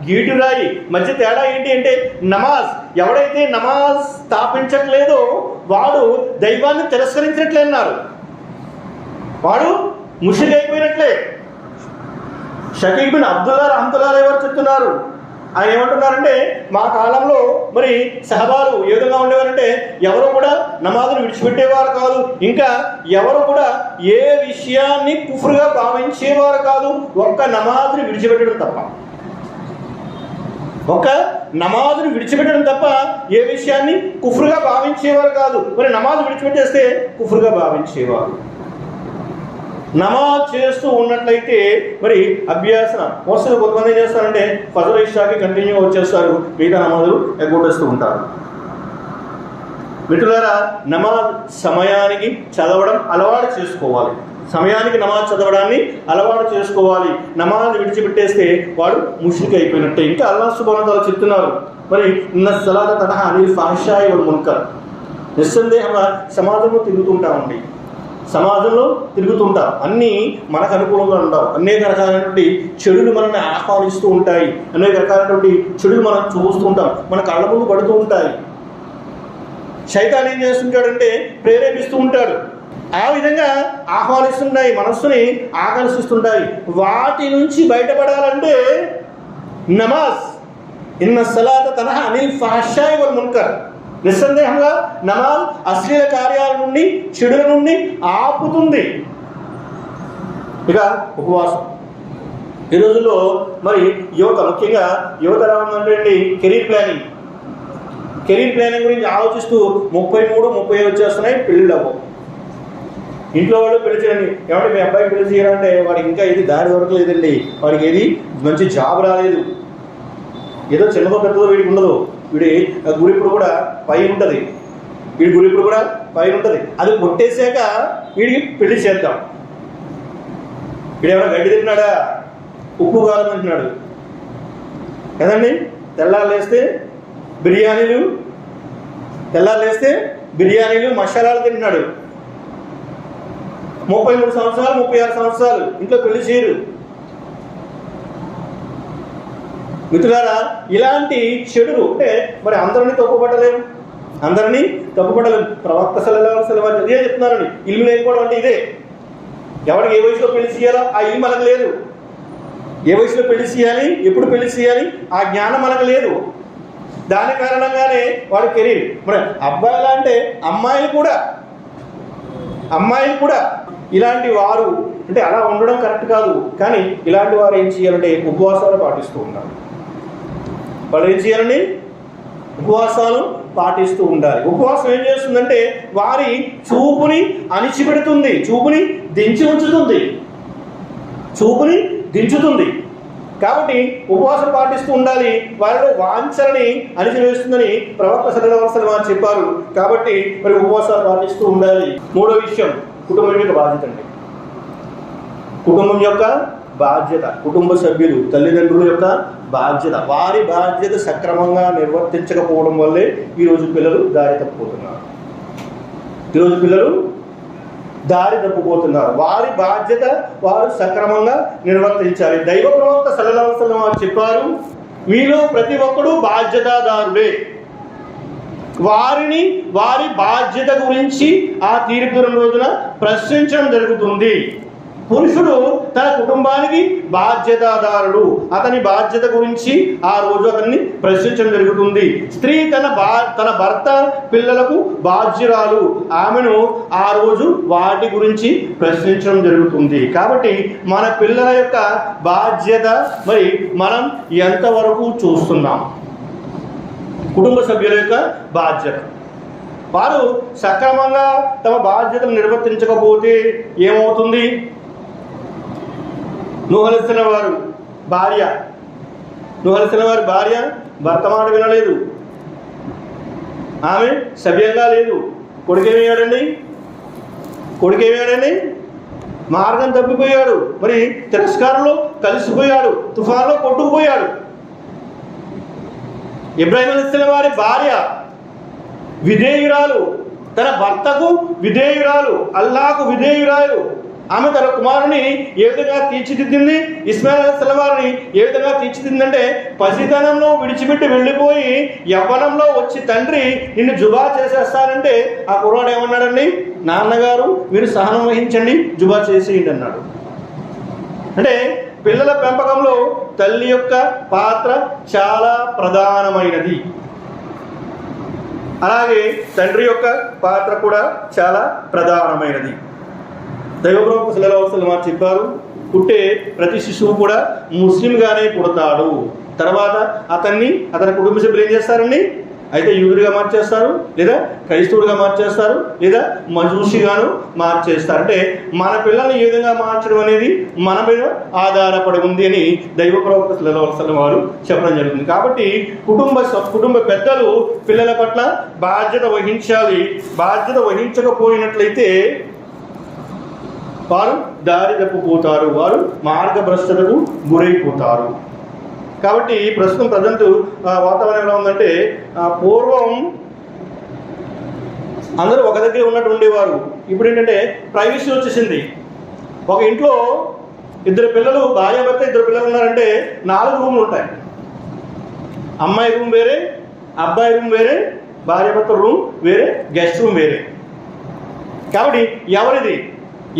గీటురాయి మధ్య తేడా ఏంటి అంటే నమాజ్. ఎవడైతే నమాజ్ స్థాపించట్లేదో వాడు దైవాన్ని తిరస్కరించినట్లే అన్నారు, వాడు ముష్రిక్ అయిపోయినట్లే. షకీక్ బిన్ అబ్దుల్లా రహ్మతుల్లాహి అలైహి వారు చెప్తున్నారు. ఆయన ఏమంటున్నారంటే మా కాలంలో మరి సహబాలు ఏ విధంగా ఉండేవారంటే ఎవరు కూడా నమాజును విడిచిపెట్టేవారు కాదు, ఇంకా ఎవరు కూడా ఏ విషయాన్ని కుఫ్రుగా భావించేవారు కాదు, ఒక్క నమాజుని విడిచిపెట్టడం తప్ప ఏ విషయాన్ని కుఫ్రుగా భావించేవారు కాదు. మరి నమాజ్ విడిచిపెట్టేస్తే కుఫ్రుగా భావించేవారు. నమాజ్ చేస్తూ ఉన్నట్లయితే మరి అభ్యాసన మోసం కొంతమంది ఏం చేస్తారంటే ఫజర్ ఇషాకి కంటిన్యూ వచ్చేస్తారు, మిగతా నమాజులు ఎగ్గొట్టేస్తూ ఉంటారు. మిత్రులారా, నమాజ్ సమయానికి చదవడం అలవాటు చేసుకోవాలి. సమయానికి నమాజ్ చదవడాన్ని అలవాటు చేసుకోవాలి. నమాజ్ విడిచిపెట్టేస్తే వాడు ముష్రిక్ అయిపోయినట్టే. ఇంకా అల్లాహ్ సుబ్హానహు వ తఆలా చెప్తున్నారు, మరి ఇన్న సలాత తన్హా అనిల్ ఫహ్షాయి వల్ మున్కర్. నిస్సందేహంగా సమాజంలో తిరుగుతుంటాం, అన్నీ మనకు అనుకూలంగా ఉండవు. అనేక రకాలైనటువంటి చెడులు మనల్ని ఆహ్వానిస్తూ ఉంటాయి, అనేక రకాలైనటువంటి చెడులు మనం చూస్తూ ఉంటాం, మన కళ్ళ ముందు పడుతూ ఉంటాయి. శైతాన్ ఏం చేస్తుంటాడంటే ప్రేరేపిస్తూ ఉంటాడు, ఆ విధంగా ఆహ్వానిస్తుంటాయి, మనస్సుని ఆకర్షిస్తుంటాయి. వాటి నుంచి బయటపడాలంటే నమాజ్ ఇన్న సలాత తన్హా అనిల్ ఫహ్షాయి వల్ మున్కర్. నిస్సందేహంగా నమాజ్ అశ్లీల కార్యాల నుండి, చెడుల నుండి ఆపుతుంది. ఇక ఉపవాసం. ఈ రోజుల్లో మరి యువత, ముఖ్యంగా యువత ఎలా ఉందంటే కెరీర్ ప్లానింగ్ గురించి ఆలోచిస్తూ 33-30 వచ్చేస్తున్నాయి, పెళ్ళిళ్ళు అవ్వవు. ఇంట్లో వాళ్ళు పెళ్లి చేయండి, ఏమంటే మీ అబ్బాయికి పెళ్లి చేయాలంటే వాడికి ఇంకా ఏది దారి దొరకలేదండి, వాడికి ఏది మంచి జాబ్ రాలేదు, ఏదో చిన్నదో పెద్దదో వీడికి ఉండదు, వీడి గురిప్పుడు కూడా పై ఉంటుంది, అది కొట్టేశాక వీడికి పెళ్లి చేద్దాం. వీడు ఏమైనా గడ్డి తింటున్నాడా, ఉప్పు కాలం తింటున్నాడు కదండి. తెల్లారు లేస్తే బిర్యానీలు మసాలాలు తింటున్నాడు. 33 సంవత్సరాలు 36 సంవత్సరాలు ఇంట్లో పెళ్లి చేయరు. మిత్రులారా, ఇలాంటి చెడులు అంటే మరి అందరినీ తప్పుపట్టలేము, అందరినీ తప్పుపట్టలేము. ప్రవక్త సల్లల్లాహు అలైహి వసల్లం ఇదే చెప్తున్నారని, ఇల్లు లేకపోవడం అంటే ఇదే. ఎవరికి ఏ వయసులో పెళ్లి చేయాలో ఆ ఇల్లు మనకు లేదు, ఏ వయసులో పెళ్లి చేయాలి, ఎప్పుడు పెళ్లి చేయాలి ఆ జ్ఞానం మనకు లేదు. దాని కారణంగానే వాడి కెరీర్. మరి అబ్బాయిలు అంటే అమ్మాయిలు కూడా ఇలాంటి వారు అంటే అలా ఉండడం కరెక్ట్ కాదు. కానీ ఇలాంటి వారు ఏం చేయాలంటే ఉపవాసాలు పాటిస్తూ ఉన్నారు. వాళ్ళు ఏం చేయాలండి? ఉపవాసాలు పాటిస్తూ ఉండాలి. ఉపవాసం ఏం చేస్తుందంటే వారి చూపుని అణిచిపెడుతుంది, చూపుని దించుతుంది. కాబట్టి ఉపవాసం పాటిస్తూ ఉండాలి. వారిలో వాంఛలని అణిచివేస్తుందని ప్రవక్త సల్లల్లాహు అలైహి వసల్లం చెప్పారు. కాబట్టి మరి ఉపవాసాలు పాటిస్తూ ఉండాలి. మూడో విషయం కుటుంబం యొక్క బాధ్యత అండి. కుటుంబం యొక్క బాధ్యత, కుటుంబ సభ్యులు తల్లిదండ్రుల యొక్క బాధ్యత. వారి బాధ్యత సక్రమంగా నిర్వర్తించకపోవడం వల్లే ఈరోజు పిల్లలు దారి తప్పుపోతున్నారు. వారి బాధ్యత వారు సక్రమంగా నిర్వర్తించాలి. దైవ ప్రవక్త సల్లల్లాహు అలైహి వసల్లం వారు చెప్పారు, మీలో ప్రతి ఒక్కడు బాధ్యతాదారుడే. వారి బాధ్యత గురించి ఆ తీర్పు రోజున ప్రశ్నించడం జరుగుతుంది. పురుషుడు తన కుటుంబానికి బాధ్యతాదారుడు, అతని బాధ్యత గురించి ఆ రోజు అతన్ని ప్రశ్నించడం జరుగుతుంది. స్త్రీ తన భర్త పిల్లలకు బాధ్యురాలు, ఆమెను ఆ రోజు వాటి గురించి ప్రశ్నించడం జరుగుతుంది. కాబట్టి మన పిల్లల యొక్క బాధ్యత మరి మనం ఎంతవరకు చూస్తున్నాం? కుటుంబ సభ్యుల యొక్క బాధ్యత, వారు సక్రమంగా తమ బాధ్యతను నిర్వర్తించకపోతే ఏమవుతుంది? నూహ్ అలైహిస్సలాం వారి భార్య భర్త మాట వినలేదు, ఆమె సవ్యంగా లేదు. కొడుకేమయ్యాడండి? మార్గం తప్పిపోయాడు. మరి తిరస్కారంలో కలిసిపోయాడు, తుఫాన్లో కొట్టుకుపోయాడు. ఇబ్రాహీం అలైహిస్సలాం వారి భార్య విధేయురాలు, తన భర్తకు విధేయురాలు, అల్లాహకు విధేయురాలు. ఆమె తన కుమారుని ఏ విధంగా తీర్చిదిద్దింది? ఇస్మాయిల్ అలైహిస్సలాం వారిని ఏ విధంగా తీర్చిదిద్దిందంటే, పసితనంలో విడిచిపెట్టి వెళ్ళిపోయి యవ్వనంలో వచ్చి తండ్రి నిన్ను జుబా చేసేస్తానంటే ఆ కుర్రాడు ఏమన్నాడండి? నాన్నగారు మీరు సహనం వహించండి, జుబా చేసేయండి అన్నాడు. అంటే పిల్లల పెంపకంలో తల్లి యొక్క పాత్ర చాలా ప్రధానమైనది. అలాగే తండ్రి యొక్క పాత్ర కూడా చాలా ప్రధానమైనది. దైవప్రవక్త సల్లల్లాహు అలైహి వసల్లం చెప్పారు, పుట్టే ప్రతి శిశువు కూడా ముస్లింగానే పుడతాడు. తర్వాత అతని కుటుంబ సభ్యులు ఏం చేస్తారండి? అయితే యూదుడిగా మార్చేస్తారు, లేదా క్రైస్తవుడిగా మార్చేస్తారు, లేదా మజూసిగాను మార్చేస్తారు. అంటే మన పిల్లల్ని ఏ విధంగా మార్చడం అనేది మన మీద ఆధారపడి ఉంది అని దైవ ప్రవక్త సల్లల్లాహు అలైహి వసల్లం వారు చెప్పడం జరుగుతుంది. కాబట్టి కుటుంబ పెద్దలు పిల్లల పట్ల బాధ్యత వహించాలి. బాధ్యత వహించకపోయినట్లయితే వారు దారి తప్పిపోతారు, వారు మార్గభ్రష్టతకు గురైపోతారు. కాబట్టి ప్రస్తుతం ప్రజెంట్ వాతావరణం ఎలా ఉందంటే, పూర్వం అందరూ ఒక దగ్గర ఉన్నట్టు ఉండేవారు. ఇప్పుడు ఏంటంటే ప్రైవసీ వచ్చేసింది. ఒక ఇంట్లో భార్య భర్త ఇద్దరు పిల్లలు ఉన్నారంటే 4 రూమ్లు ఉంటాయి. అమ్మాయి రూమ్ వేరే, అబ్బాయి రూమ్ వేరే, భార్య భర్త రూమ్ వేరే, గెస్ట్ రూమ్ వేరే. కాబట్టి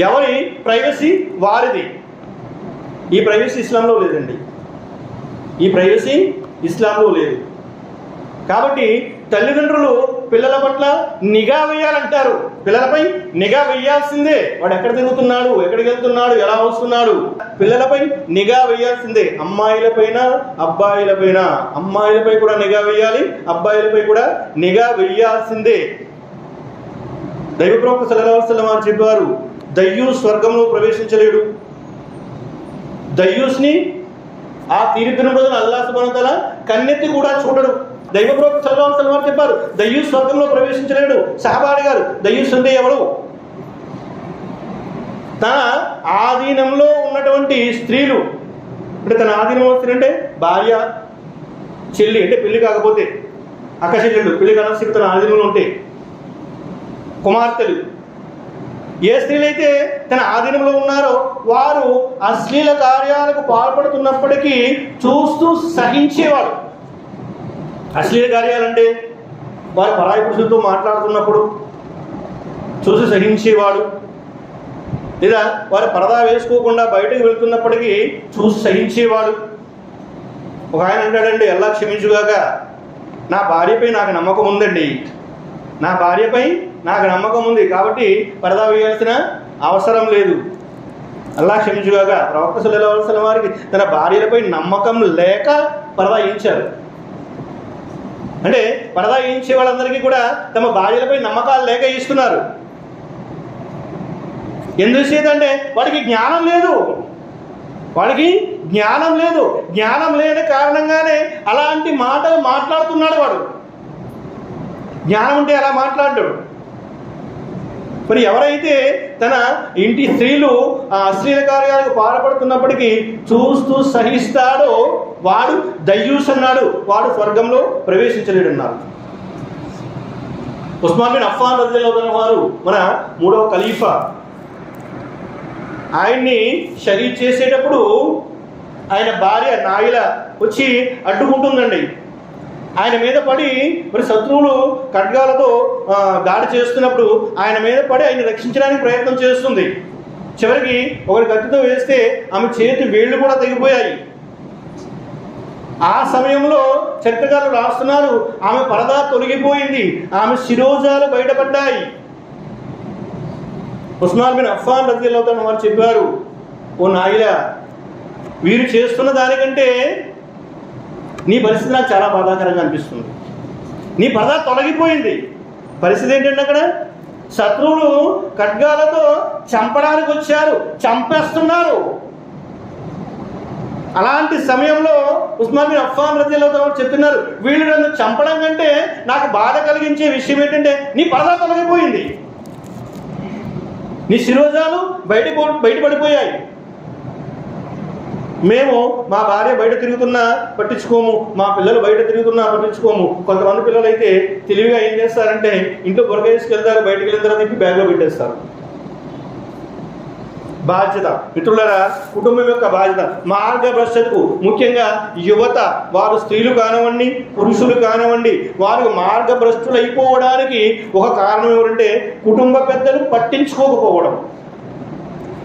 ఎవరి ప్రైవసీ వారిది. ఈ ప్రైవసీ ఇస్లాంలో లేదండి, లేదు. కాబట్టి తల్లిదండ్రులు పిల్లల పట్ల నిఘా వేయాలంటారు. పిల్లలపై నిఘా వేయాల్సిందే. వాడు ఎక్కడ తిరుగుతున్నాడు, ఎక్కడికి వెళ్తున్నాడు, ఎలా వస్తున్నాడు, పిల్లలపై నిఘా వేయాల్సిందే. అమ్మాయిలపై కూడా నిఘా వేయాలి, అబ్బాయిలపై కూడా నిఘా వేయాల్సిందే. దైవ ప్రవక్త సల్లల్లాహు అలైహి వసల్లం వారు చెప్పారు, దయ్యూస్ స్వర్గంలో ప్రవేశించలేడు. దయ్యూస్ని ఆ తీర్పు రోజున అల్లాహ్ సుబ్హానహు వ తఆలా కన్నెత్తి కూడా చూడడు. దైవ ప్రవక్త సల్లల్లాహు అలైహి వసల్లం వారు చెప్పారు, దయ్యూస్ స్వర్గంలో ప్రవేశించలేడు. సహాబా అడిగారు, దయ్యూస్ అంటే ఎవరు? తన ఆధీనంలో ఉన్నటువంటి స్త్రీలు, అంటే తన ఆధీనంలో స్త్రీ అంటే భార్య, చెల్లి, అంటే పెళ్లి కాకపోతే అక్క చెల్లెళ్ళు, పెళ్లి కానసి తన ఆధీనంలో ఉంటే, కుమార్తెలు, ఏ స్త్రీలైతే తన ఆధీనంలో ఉన్నారో వారు అశ్లీల కార్యాలకు పాల్పడుతున్నప్పటికీ చూస్తూ సహించేవాడు. అశ్లీల కార్యాలంటే వారు పరాయి పురుషులతో మాట్లాడుతున్నప్పుడు చూసి సహించేవాడు, లేదా వారు పరదా వేసుకోకుండా బయటకు వెళ్తున్నప్పటికీ చూసి సహించేవాడు. ఒక ఆయన అంటాడండి, ఎలా క్షమించుగాక, నా భార్యపై నాకు నమ్మకం ఉందండి, నా భార్యపై నాకు నమ్మకం ఉంది కాబట్టి పరదా వేయాల్సిన అవసరం లేదు. అల్లా క్షమించుగాక, ప్రవక్త సల్లల్లాహు అలైహి వసల్లం వారికి తన భార్యలపై నమ్మకం లేక పరదా వేయించారు. అంటే పరదా వేయించే వాళ్ళందరికీ కూడా తమ భార్యలపై నమ్మకాలు లేక ఇస్తున్నారు. ఎందుచేతంటే వాడికి జ్ఞానం లేదు, జ్ఞానం లేని కారణంగానే అలాంటి మాటలు మాట్లాడుతున్నాడు వాడు. జ్ఞానం ఉంటే అలా మాట్లాడాడు. మరి ఎవరైతే తన ఇంటి స్త్రీలు ఆ అశ్లీల కార్యాలకు పాల్పడుతున్నప్పటికీ చూస్తూ సహిస్తాడో వాడు దయ్యూస్ అన్నాడు, వాడు స్వర్గంలో ప్రవేశించలేడన్నారు. ఉస్మాన్ బిన్ అఫ్ఫాన్ రలియల్లాహు అన్హు వారు మన 3వ ఖలీఫా. ఆయన్ని షహీద్ చేసేటప్పుడు ఆయన భార్య నాయిల వచ్చి అడ్డుకుంటుందండి. ఆయన మీద పడి మరి శత్రువులు ఖడ్గాలతో దాడి చేస్తున్నప్పుడు ఆయన మీద పడి ఆయన రక్షించడానికి ప్రయత్నం చేస్తుంది. చివరికి ఒకరి కత్తితో వేస్తే ఆమె చేతి వేళ్ళు కూడా తెగిపోయాయి. ఆ సమయంలో చరిత్రకారులు రాస్తున్నారు, ఆమె పరదా తొలగిపోయింది, ఆమె శిరోజాలు బయటపడ్డాయి. ఉస్మాన్ బిన్ అఫ్ఫాన్ రలియల్లాహు అన్హు వారు చెప్పారు, ఓ నాయిలా, వీరు చేస్తున్న దానికంటే నీ పరిస్థితి నాకు చాలా బాధాకరంగా అనిపిస్తుంది. నీ పరదా తొలగిపోయింది. పరిస్థితి ఏంటంటే అక్కడ శత్రువులు ఖడ్గాలతో చంపడానికి వచ్చారు, చంపేస్తున్నారు. అలాంటి సమయంలో ఉస్మాన్ బిన్ అఫ్ఫాన్ రలియల్లాహు అన్హు చెప్తున్నారు, వీళ్ళు నన్ను చంపడం కంటే నాకు బాధ కలిగించే విషయం ఏంటంటే నీ పరదా తొలగిపోయింది, నీ శిరోజాలు బయటపడిపోయాయి. మేము మా భార్య బయట తిరుగుతున్నా పట్టించుకోము, మా పిల్లలు బయట తిరుగుతున్నా పట్టించుకోము. కొంతమంది పిల్లలు అయితే తెలివిగా ఏం చేస్తారంటే ఇంట్లో బొరకేసుకెళ్తారు, బయటకు వెళ్ళిన తర్వాత తిప్పి బ్యాగ్లో పెట్టేస్తారు. బాధ్యత మిత్రులారా, కుటుంబం యొక్క బాధ్యత. మార్గభ్రష్టతకు ముఖ్యంగా యువత, వారు స్త్రీలు కానివ్వండి పురుషులు కానివ్వండి, వారు మార్గభ్రష్టులు అయిపోవడానికి ఒక కారణం ఏమిటంటే కుటుంబ పెద్దలు పట్టించుకోకపోవడం.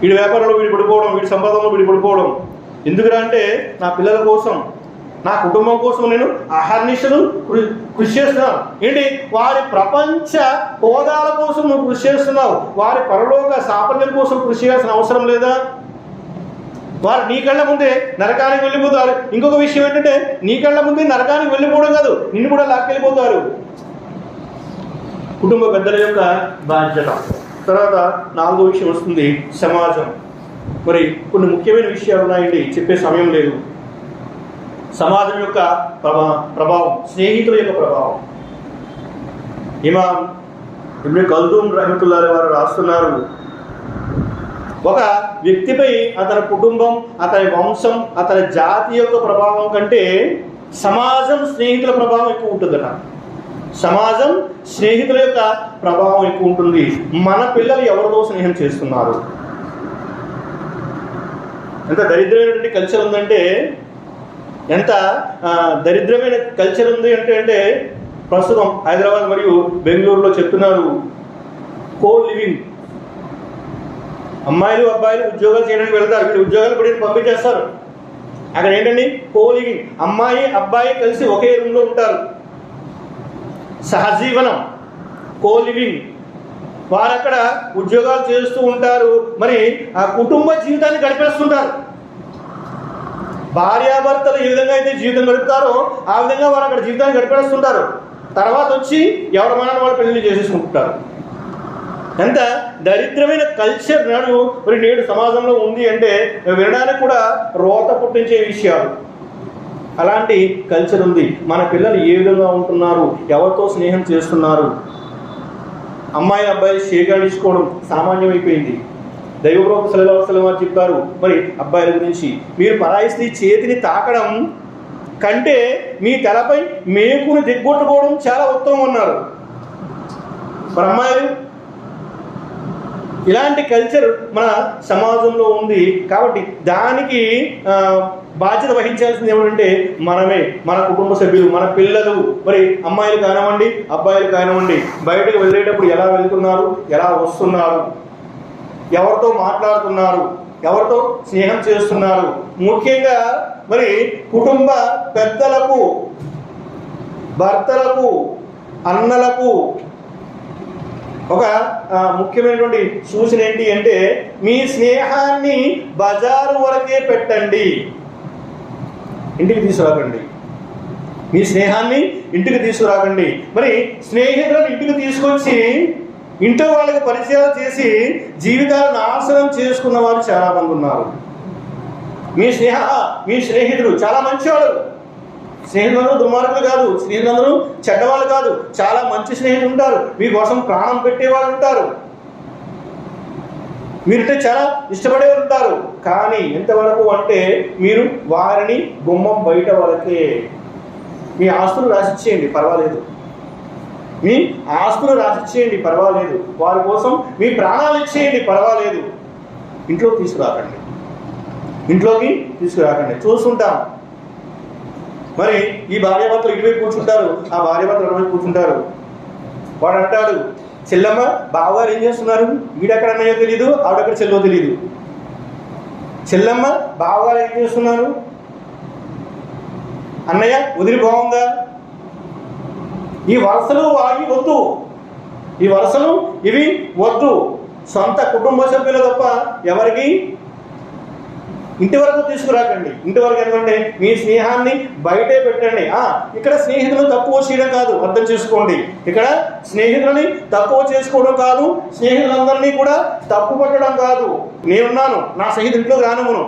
వీడి వ్యాపారంలో వీడి పడిపోవడం, వీడి సంపాదనలో వీడి పడిపోవడం. ఎందుకురా అంటే నా పిల్లల కోసం, నా కుటుంబం కోసం నేను అహర్నిశలు కృషి చేస్తున్నాను. ఏంటి, వారి ప్రపంచ హోదాల కోసం నువ్వు కృషి చేస్తున్నావు, వారి పరలోక సాఫల్యం కోసం కృషి చేయాల్సిన అవసరం లేదా? వారు నీ కళ్ళ ముందే నరకానికి వెళ్ళిపోతారు. ఇంకొక విషయం ఏంటంటే నీ కళ్ళ ముందే నరకానికి వెళ్ళిపోవడం కాదు, నిన్ను కూడా లాక్కెళ్ళిపోతారు. కుటుంబ పెద్దల యొక్క బాధ్యత. తర్వాత 4వ విషయం వస్తుంది, సమాజం. మరి కొన్ని ముఖ్యమైన విషయాలు ఉన్నాయండి, చెప్పే సమయం లేదు. సమాజం యొక్క ప్రభావం, స్నేహితుల యొక్క ప్రభావం. ఇమాం ఇబ్న్ ఖల్దూన్ రహమతుల్లాహి వారు రాస్తున్నారు, ఒక వ్యక్తిపై అతని కుటుంబం, అతని వంశం, అతని జాతి యొక్క ప్రభావం కంటే సమాజం, స్నేహితుల ప్రభావం ఎక్కువ ఉంటుందట. సమాజం, స్నేహితుల యొక్క ప్రభావం ఎక్కువ ఉంటుంది. మన పిల్లలు ఎవరితో స్నేహం చేస్తున్నారు? ఎంత దరిద్రమైనటువంటి కల్చర్ ఉందంటే, ఎంత దరిద్రమైన కల్చర్ ఉంది అంటే ప్రస్తుతం హైదరాబాద్ మరియు బెంగళూరులో చెప్తున్నారు, కో లివింగ్. అమ్మాయిలు అబ్బాయిలు ఉద్యోగాలు చేయడానికి వెళ్తారు, వీళ్ళు ఉద్యోగాలు కూడా పంపించేస్తారు. అక్కడ ఏంటండి, కో లివింగ్. అమ్మాయి అబ్బాయి కలిసి ఒకే రూమ్లో ఉంటారు, సహజీవనం, కో లివింగ్. వారు అక్కడ ఉద్యోగాలు చేస్తూ ఉంటారు, మరి ఆ కుటుంబ జీవితాన్ని గడిపేస్తుంటారు. భార్యాభర్తలు ఏ విధంగా అయితే జీవితం గడుపుతారో ఆ విధంగా వారు అక్కడ జీవితాన్ని గడిపేస్తుంటారు. తర్వాత వచ్చి ఎవరి మనల్ని వాళ్ళు పెళ్లి చేసేసుకుంటారు. ఎంత దరిద్రమైన కల్చర్ మరి నేడు సమాజంలో ఉంది అంటే వినడానికి కూడా రోత పుట్టించే విషయాలు. అలాంటి కల్చర్ ఉంది. మన పిల్లలు ఏ విధంగా ఉంటున్నారు, ఎవరితో స్నేహం చేస్తున్నారు? అమ్మాయి అబ్బాయి షేగాడించుకోవడం సామాన్యమైపోయింది. దైవప్రవక్త సల్లల్లాహు అలైహి వసల్లం వారు చెప్పారు మరి అబ్బాయిల గురించి, మీరు పరాయి స్త్రీ చేతిని తాకడం కంటే మీ తలపై మేకును దిగ్గొట్టుకోవడం చాలా ఉత్తమం అన్నారు. మరి అమ్మాయిలు ఇలాంటి కల్చర్ మన సమాజంలో ఉంది. కాబట్టి దానికి బాధ్యత వహించాల్సింది ఏమంటే మనమే, మన కుటుంబ సభ్యులు, మన పిల్లలు. మరి అమ్మాయిలు కానివ్వండి, అబ్బాయిలు కానివ్వండి, బయటకు వెళ్ళేటప్పుడు ఎలా వెళ్తున్నారు, ఎలా వస్తున్నారు, ఎవరితో మాట్లాడుతున్నారు, ఎవరితో స్నేహం చేస్తున్నారు. ముఖ్యంగా మరి కుటుంబ పెద్దలకు, భర్తలకు, అన్నలకు ఒక ముఖ్యమైనటువంటి సూచన ఏంటి అంటే, మీ స్నేహాన్ని బజారు వరకే పెట్టండి, ఇంటికి తీసుకురాకండి. మీ స్నేహాన్ని ఇంటికి తీసుకురాకండి. మరి స్నేహితులను ఇంటికి తీసుకొచ్చి ఇంట్లో వాళ్ళకి పరిచయాలు చేసి జీవితాలను నాశనం చేసుకున్న వారు చాలామంది ఉన్నారు. మీ స్నేహితుడు చాలా మంచివాడు, స్నేహితులందరూ దుర్మార్గులు కాదు, స్నేహితులందరూ చెడ్డవాళ్ళు కాదు. చాలా మంచి స్నేహితులు ఉంటారు, మీకోసం ప్రాణం పెట్టేవాళ్ళు ఉంటారు, మీరంటే చాలా ఇష్టపడే ఉంటారు. కానీ ఎంతవరకు అంటే మీరు వారిని గుమ్మం బయట వరకే. మీ ఆస్తులు రాసిచ్చేయండి పర్వాలేదు, మీ ఆస్తులు రాసిచ్చేయండి పర్వాలేదు, వారి కోసం మీ ప్రాణాలు ఇచ్చేయండి పర్వాలేదు, ఇంట్లోకి తీసుకురాకండి, ఇంట్లోకి తీసుకురాకండి. చూస్తుంటాం మరి ఈ భార్యాభర్తలు ఇటువైపు కూర్చుంటారు, ఆ భార్యాభర్తలు అటువైపు కూర్చుంటారు. వాడు అంటాడు, చెల్లమ్మ బావగారు ఏం చేస్తున్నారు, వీడెక్కడ అన్నయ్యో తెలియదు, ఆవిడెక్కడ చెల్లో తెలియదు. చెల్లమ్మ బావగారు ఏం చేస్తున్నారు, అన్నయ్య వదిలి బాగుందా. ఈ వరుసలు అవి వద్దు, ఈ వరుసలు ఇవి వద్దు. సొంత కుటుంబ సభ్యులు తప్ప ఎవరికి ఇంటి వరకు తీసుకురాకండి. ఇంటి వరకు ఎందుకంటే మీ స్నేహాన్ని బయటే పెట్టండి. ఇక్కడ స్నేహితులను తక్కువ చేయడం కాదు, అర్థం చేసుకోండి. ఇక్కడ స్నేహితులని తక్కువ చేసుకోవడం కాదు, స్నేహితులందరినీ కూడా తప్పు పట్టడం కాదు. నేనున్నాను, నా స్నేహితుడు ఇంట్లోకి రానివ్వను,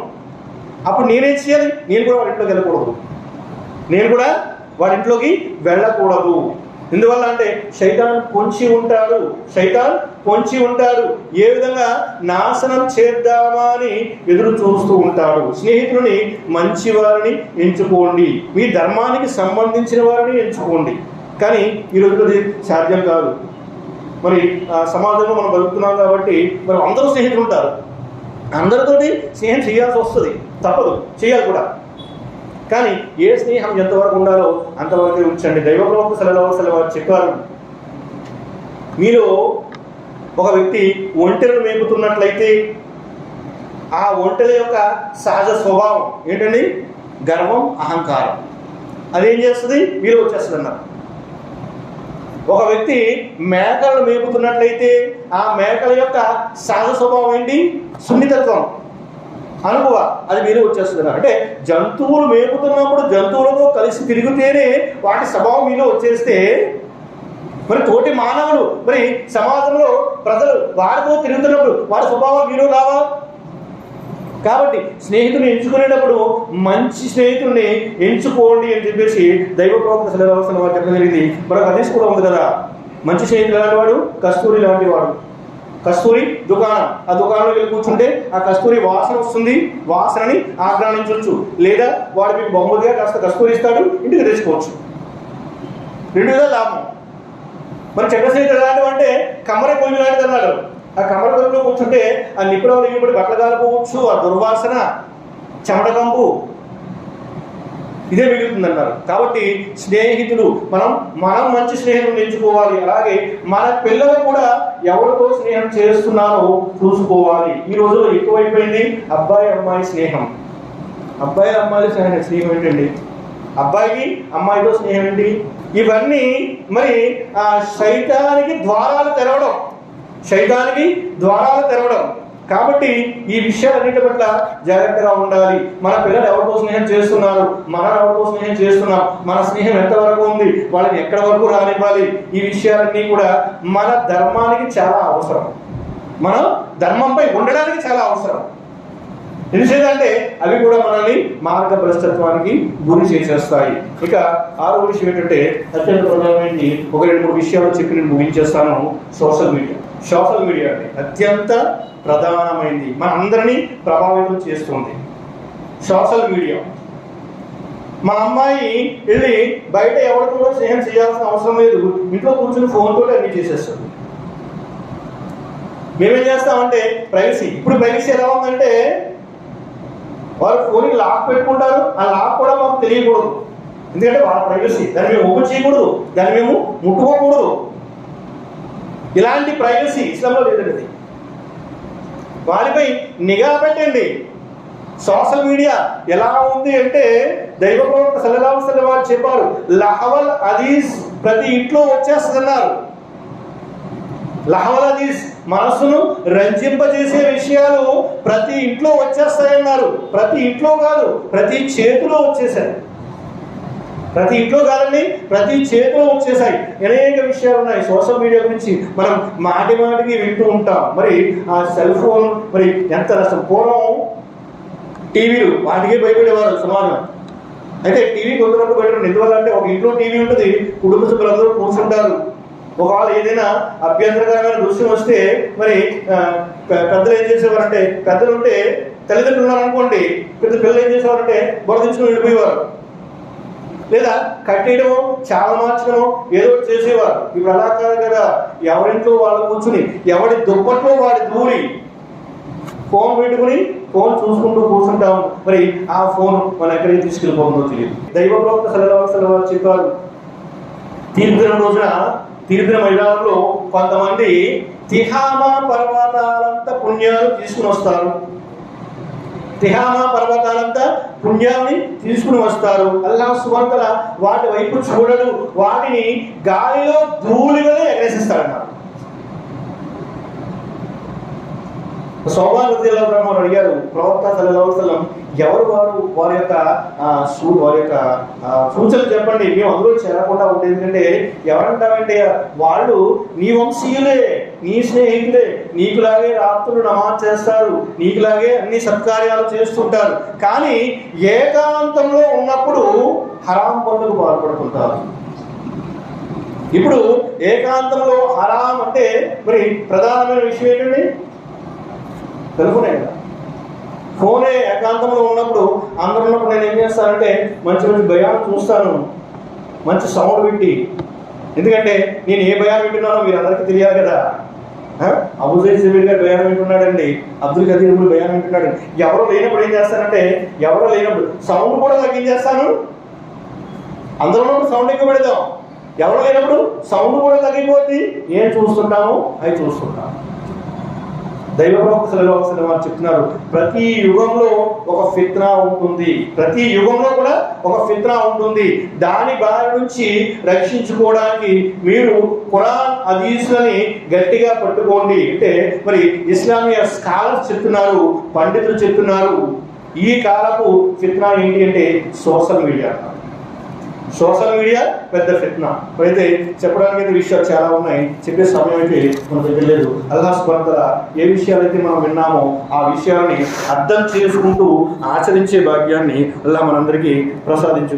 అప్పుడు నేనేం చేయాలి, నేను కూడా వాడి ఇంట్లోకి వెళ్ళకూడదు, నేను కూడా వాడి ఇంట్లోకి వెళ్ళకూడదు. ఎందువల్ల అంటే శైతాన్ పొంచి ఉంటాడు, శైతాన్ పొంచి ఉంటాడు. ఏ విధంగా నాశనం చేద్దామా అని ఎదురు చూస్తూ ఉంటాడు. స్నేహితులని మంచి వారిని ఎంచుకోండి, మీ ధర్మానికి సంబంధించిన వారిని ఎంచుకోండి. కానీ ఈ రోజుల్లో సాధ్యం కాదు. మరి సమాజంలో మనం బతుకుతున్నాం కాబట్టి మరి అందరూ స్నేహితులు ఉంటారు, అందరితోటి స్నేహం చేయాల్సి వస్తుంది, తప్పదు, చేయాలి కూడా. కానీ ఏ స్నేహం ఎంతవరకు ఉండాలో అంతవరకే ఉంచండి. దైవ ప్రవక్త సల్లల్లాహు అలైహి వసల్లం చెప్పారు, మీరు ఒక వ్యక్తి ఒంటెలను మేపుతున్నట్లయితే ఆ ఒంటెల యొక్క సహజ స్వభావం ఏంటండి, గర్వం, అహంకారం. అదేం చేస్తుంది, మీరు వచ్చేస్తుంది అన్నారు. ఒక వ్యక్తి మేకలను మేపుతున్నట్లయితే ఆ మేకల యొక్క సహజ స్వభావం ఏంటి, సున్నితత్వం, అనుభవ, అది మీరే వచ్చేస్తుంది. అంటే జంతువులు మేపుతున్నప్పుడు జంతువులతో కలిసి తిరిగితేనే వాటి స్వభావం మీలో వచ్చేస్తే మరి తోటి మానవులు, మరి సమాజంలో ప్రజలు వారితో తిరుగుతున్నప్పుడు వారి స్వభావాలు మీలో రావా? కాబట్టి స్నేహితుని ఎంచుకునేటప్పుడు మంచి స్నేహితుడిని ఎంచుకోండి అని చెప్పేసి దైవ ప్రవక్త సల్లల్లాహు అలైహి వసల్లం చెప్పడం జరిగింది. మరొక హదీస్ కూడా ఉంది కదా, మంచి స్నేహితుడు లాంటి వాడు కస్తూరి లాంటి వాడు. కస్తూరి దుకాణం, ఆ దుకాణంలో వెళ్ళి కూర్చుంటే ఆ కస్తూరి వాసన వస్తుంది, వాసనని ఆగ్రహించవచ్చు, లేదా వాడు మీకు బహుమతిగా కాస్త కస్తూరి ఇస్తాడు, ఇంటికి తెచ్చుకోవచ్చు. రెండు విధాలు లాభం. మరి చెడ్డ స్నేహితుడు ఎలాంటివి అంటే కమ్మరి కొలువు లాంటిది అన్నాడు. ఆ కమ్మరి కొలువులో కూర్చుంటే ఆ నిప్పుడవలు ఇవ్వబడి బట్టలు కాలిపోవచ్చు, ఆ దుర్వాసన, చెమట కంపు ఇదే మిగులుతుంది అన్నారు. కాబట్టి స్నేహితులు మనం మంచి స్నేహితులు ఎంచుకోవాలి. అలాగే మన పిల్లలు కూడా ఎవరితో స్నేహం చేస్తున్నారో చూసుకోవాలి. ఈ రోజుల్లో ఎక్కువైపోయింది అబ్బాయి అమ్మాయి స్నేహం. అబ్బాయి అమ్మాయి స్నేహం ఏంటండి, అబ్బాయికి అమ్మాయితో స్నేహం ఏంటి, ఇవన్నీ మరి శైతానికి ద్వారాలు తెరవడం, శైతానికి ద్వారాలు తెరవడం. కాబట్టి ఈ విషయాలన్నిటి పట్ల జాగ్రత్తగా ఉండాలి. మన పిల్లలు ఎవరితో స్నేహం చేస్తున్నారు, మనం ఎవరితో స్నేహం చేస్తున్నాం, మన స్నేహం ఎంతవరకు ఉంది, వాళ్ళని ఎక్కడి వరకు రానివ్వాలి, ఈ విషయాలన్నీ కూడా మన ధర్మానికి చాలా అవసరం, మన ధర్మంపై ఉండడానికి చాలా అవసరం. ఎందుకంటే అవి కూడా మనల్ని మార్గభ్రష్టత్వానికి గురి చేసేస్తాయి. ఇక ఆరో విషయం ఏంటంటే అత్యంత ప్రధానమైనది, ఒక 2-3 విషయాలు చెప్పి నేను ముగించేస్తాను. సోషల్ మీడియా అంటే అత్యంత ప్రధానమైనది, మన అందరినీ ప్రభావితం చేస్తుంది సోషల్ మీడియా. మా అమ్మాయి వెళ్ళి బయట ఎవరితో స్నేహం చేయాల్సిన అవసరం లేదు, ఇంట్లో కూర్చొని ఫోన్ తోటి అన్ని చేసేస్తుంది. మేమేం చేస్తామంటే ప్రైవసీ. ఇప్పుడు ప్రైవసీ ఎలా ఉందంటే వారు ఫోన్కి లాక్ పెట్టుకుంటారు, ఆ లాక్ కూడా మాకు తెలియకూడదు. ఎందుకంటే వాళ్ళ ప్రైవసీ, దాన్ని మేము ఓపెన్ చేయకూడదు, దాన్ని మేము ముట్టుకోకూడదు. ఇలాంటి ప్రైవసీ ఇస్లాంలో లేదండి. వారిపై నిఘా పెట్టండి. సోషల్ మీడియా ఎలా ఉంది అంటే దైవ ప్రవక్త సల్లల్లాహు అలైహి వసల్లం వారు చెప్పారు, లహవల్ హదీస్ ప్రతి ఇంట్లో వచ్చేస్తున్నారు. లహవల్ హదీస్ మనసును రంజింపజేసే విషయాలు ప్రతి ఇంట్లో వచ్చేస్తాయన్నారు. ప్రతి ఇంట్లో కాదు, ప్రతి చేతిలో వచ్చేసాయి. ప్రతి ఇంట్లో కాదండి, ప్రతి చేతిలో వచ్చేసాయి. అనేక విషయాలు ఉన్నాయి సోషల్ మీడియా గురించి మనం మాటి మాటికి వింటూ ఉంటాం. మరి ఆ సెల్ ఫోన్ మరి ఎంత నష్టం. పూర్వం టీవీలు వాటికే భయపడేవారు సమాజం. అయితే టీవీ కొంతవరకు బయట ఎందువల్ల అంటే ఒక ఇంట్లో టీవీ ఉంటుంది, కుటుంబ సభ్యులందరూ కూర్చుంటారు. ఒకవేళ ఏదైనా అభ్యంతరకరమైన దృశ్యం వస్తే మరి పెద్దలు ఏం చేసేవారంటే, పెద్దలు ఉంటే తల్లిదండ్రులు ఉన్నారనుకోండి, పిల్లలు ఏం చేసేవారంటే బొరదించుకుని వెళ్ళిపోయేవారు, లేదా కట్టేయడమో చాలా మార్చడమో ఏదో చేసేవారు. ఇప్పుడు అలా కాదు కదా, ఎవరింట్లో వాళ్ళు కూర్చుని ఎవరి దుప్పట్లో వాడి దూరి ఫోన్ పెట్టుకుని ఫోన్ చూసుకుంటూ కూర్చుంటాము. మరి ఆ ఫోన్ మనం ఎక్కడికి తీసుకెళ్ళిపోతుందో తెలియదు. దైవ ప్రవక్త సల్లల్లాహు అలైహి వసల్లం వారు చెప్పారు, తీర్పు దినం రోజున తీర్పు దిన మైదానంలో కొంతమంది తిహామా పర్వతాలంతా పుణ్యాలు తీసుకుని వస్తారు. తిహామా పర్వతాలంతా పుణ్యాన్ని తీసుకుని వస్తారు. అల్లాహ్ సుబ్హానహు వ తఆలా వాటి వైపు చూడడు, వాటిని గాలిలో ధూళిగానే ఎగరేసిస్తాడన్నారు. సౌబాన్ రదియల్లాహు అన్హు అడిగారు, ప్రవక్త సల్లల్లాహు అలైహి వసల్లం ఎవరు వారి యొక్క సూచనలు చెప్పండి, మేము అందులో చేరకుండా ఉంటుంది. ఎందుకంటే ఎవరంటామంటే వాళ్ళు నీ వంశీయులే, నీ స్నేహితులే, నీకులాగే రాత్రులు నమాజ్ చేస్తారు, నీకులాగే అన్ని సత్కార్యాలు చేస్తుంటారు, కానీ ఏకాంతంలో ఉన్నప్పుడు హరాం పనులకు పాల్పడుతుంటారు. ఇప్పుడు ఏకాంతంలో హరాం అంటే మరి ప్రధానమైన విషయం ఏంటండి? తెలుపునే కదా. ఫోనే ఏకాంతంలో ఉన్నప్పుడు అందరూ ఉన్నప్పుడు నేను ఏం చేస్తానంటే మంచి మంచి భయాలు చూస్తాను, మంచి సౌండ్ పెట్టి. ఎందుకంటే నేను ఏ భయాలు వింటున్నానో మీరు అందరికీ తెలియాలి కదా. అబూ జైద్ జబీర్ గారు భయాలు వింటున్నాడండి, అబ్దుల్ ఖదీర్ కూడా భయాలు వింటున్నాడు. ఎవరో లేనప్పుడు ఏం చేస్తానంటే, ఎవరో లేనప్పుడు సౌండ్ కూడా తగ్గించేస్తాను. అందరూ ఉన్నప్పుడు సౌండ్ ఎక్కువ పెడదాం, ఎవరో లేనప్పుడు సౌండ్ కూడా తగ్గిపోద్ది. ఏం చూస్తుంటామో అవి చూస్తుంటాము. దైవ ప్రవక్త సల్లల్లాహు అలైహి వసల్లం వారు చెప్తున్నారు, ప్రతి యుగంలో ఒక ఫిత్నా ఉంటుంది. ప్రతి యుగంలో కూడా ఒక ఫిత్నా ఉంటుంది. దాని బారి నుంచి రక్షించుకోవడానికి మీరు ఖురాన్ హదీసులని గట్టిగా పట్టుకోండి. అంటే మరి ఇస్లామియా స్కాలర్స్ చెప్తున్నారు, పండితులు చెప్తున్నారు, ఈ కాలపు ఫిత్నా ఏంటి అంటే సోషల్ మీడియా. సోషల్ మీడియా పెద్ద ఫిత్నా. అయితే చెప్పడానికి అయితే విషయాలు చాలా ఉన్నాయి, చెప్పే సమయం అయితే మన దగ్గర లేదు. అల్లాహ్ సుబ్హానహు వ తఆలా ఏ విషయాలైతే మనం విన్నామో ఆ విషయాలని అర్థం చేసుకుంటూ ఆచరించే భాగ్యాన్ని అల్లాహ్ మనందరికీ ప్రసాదించు.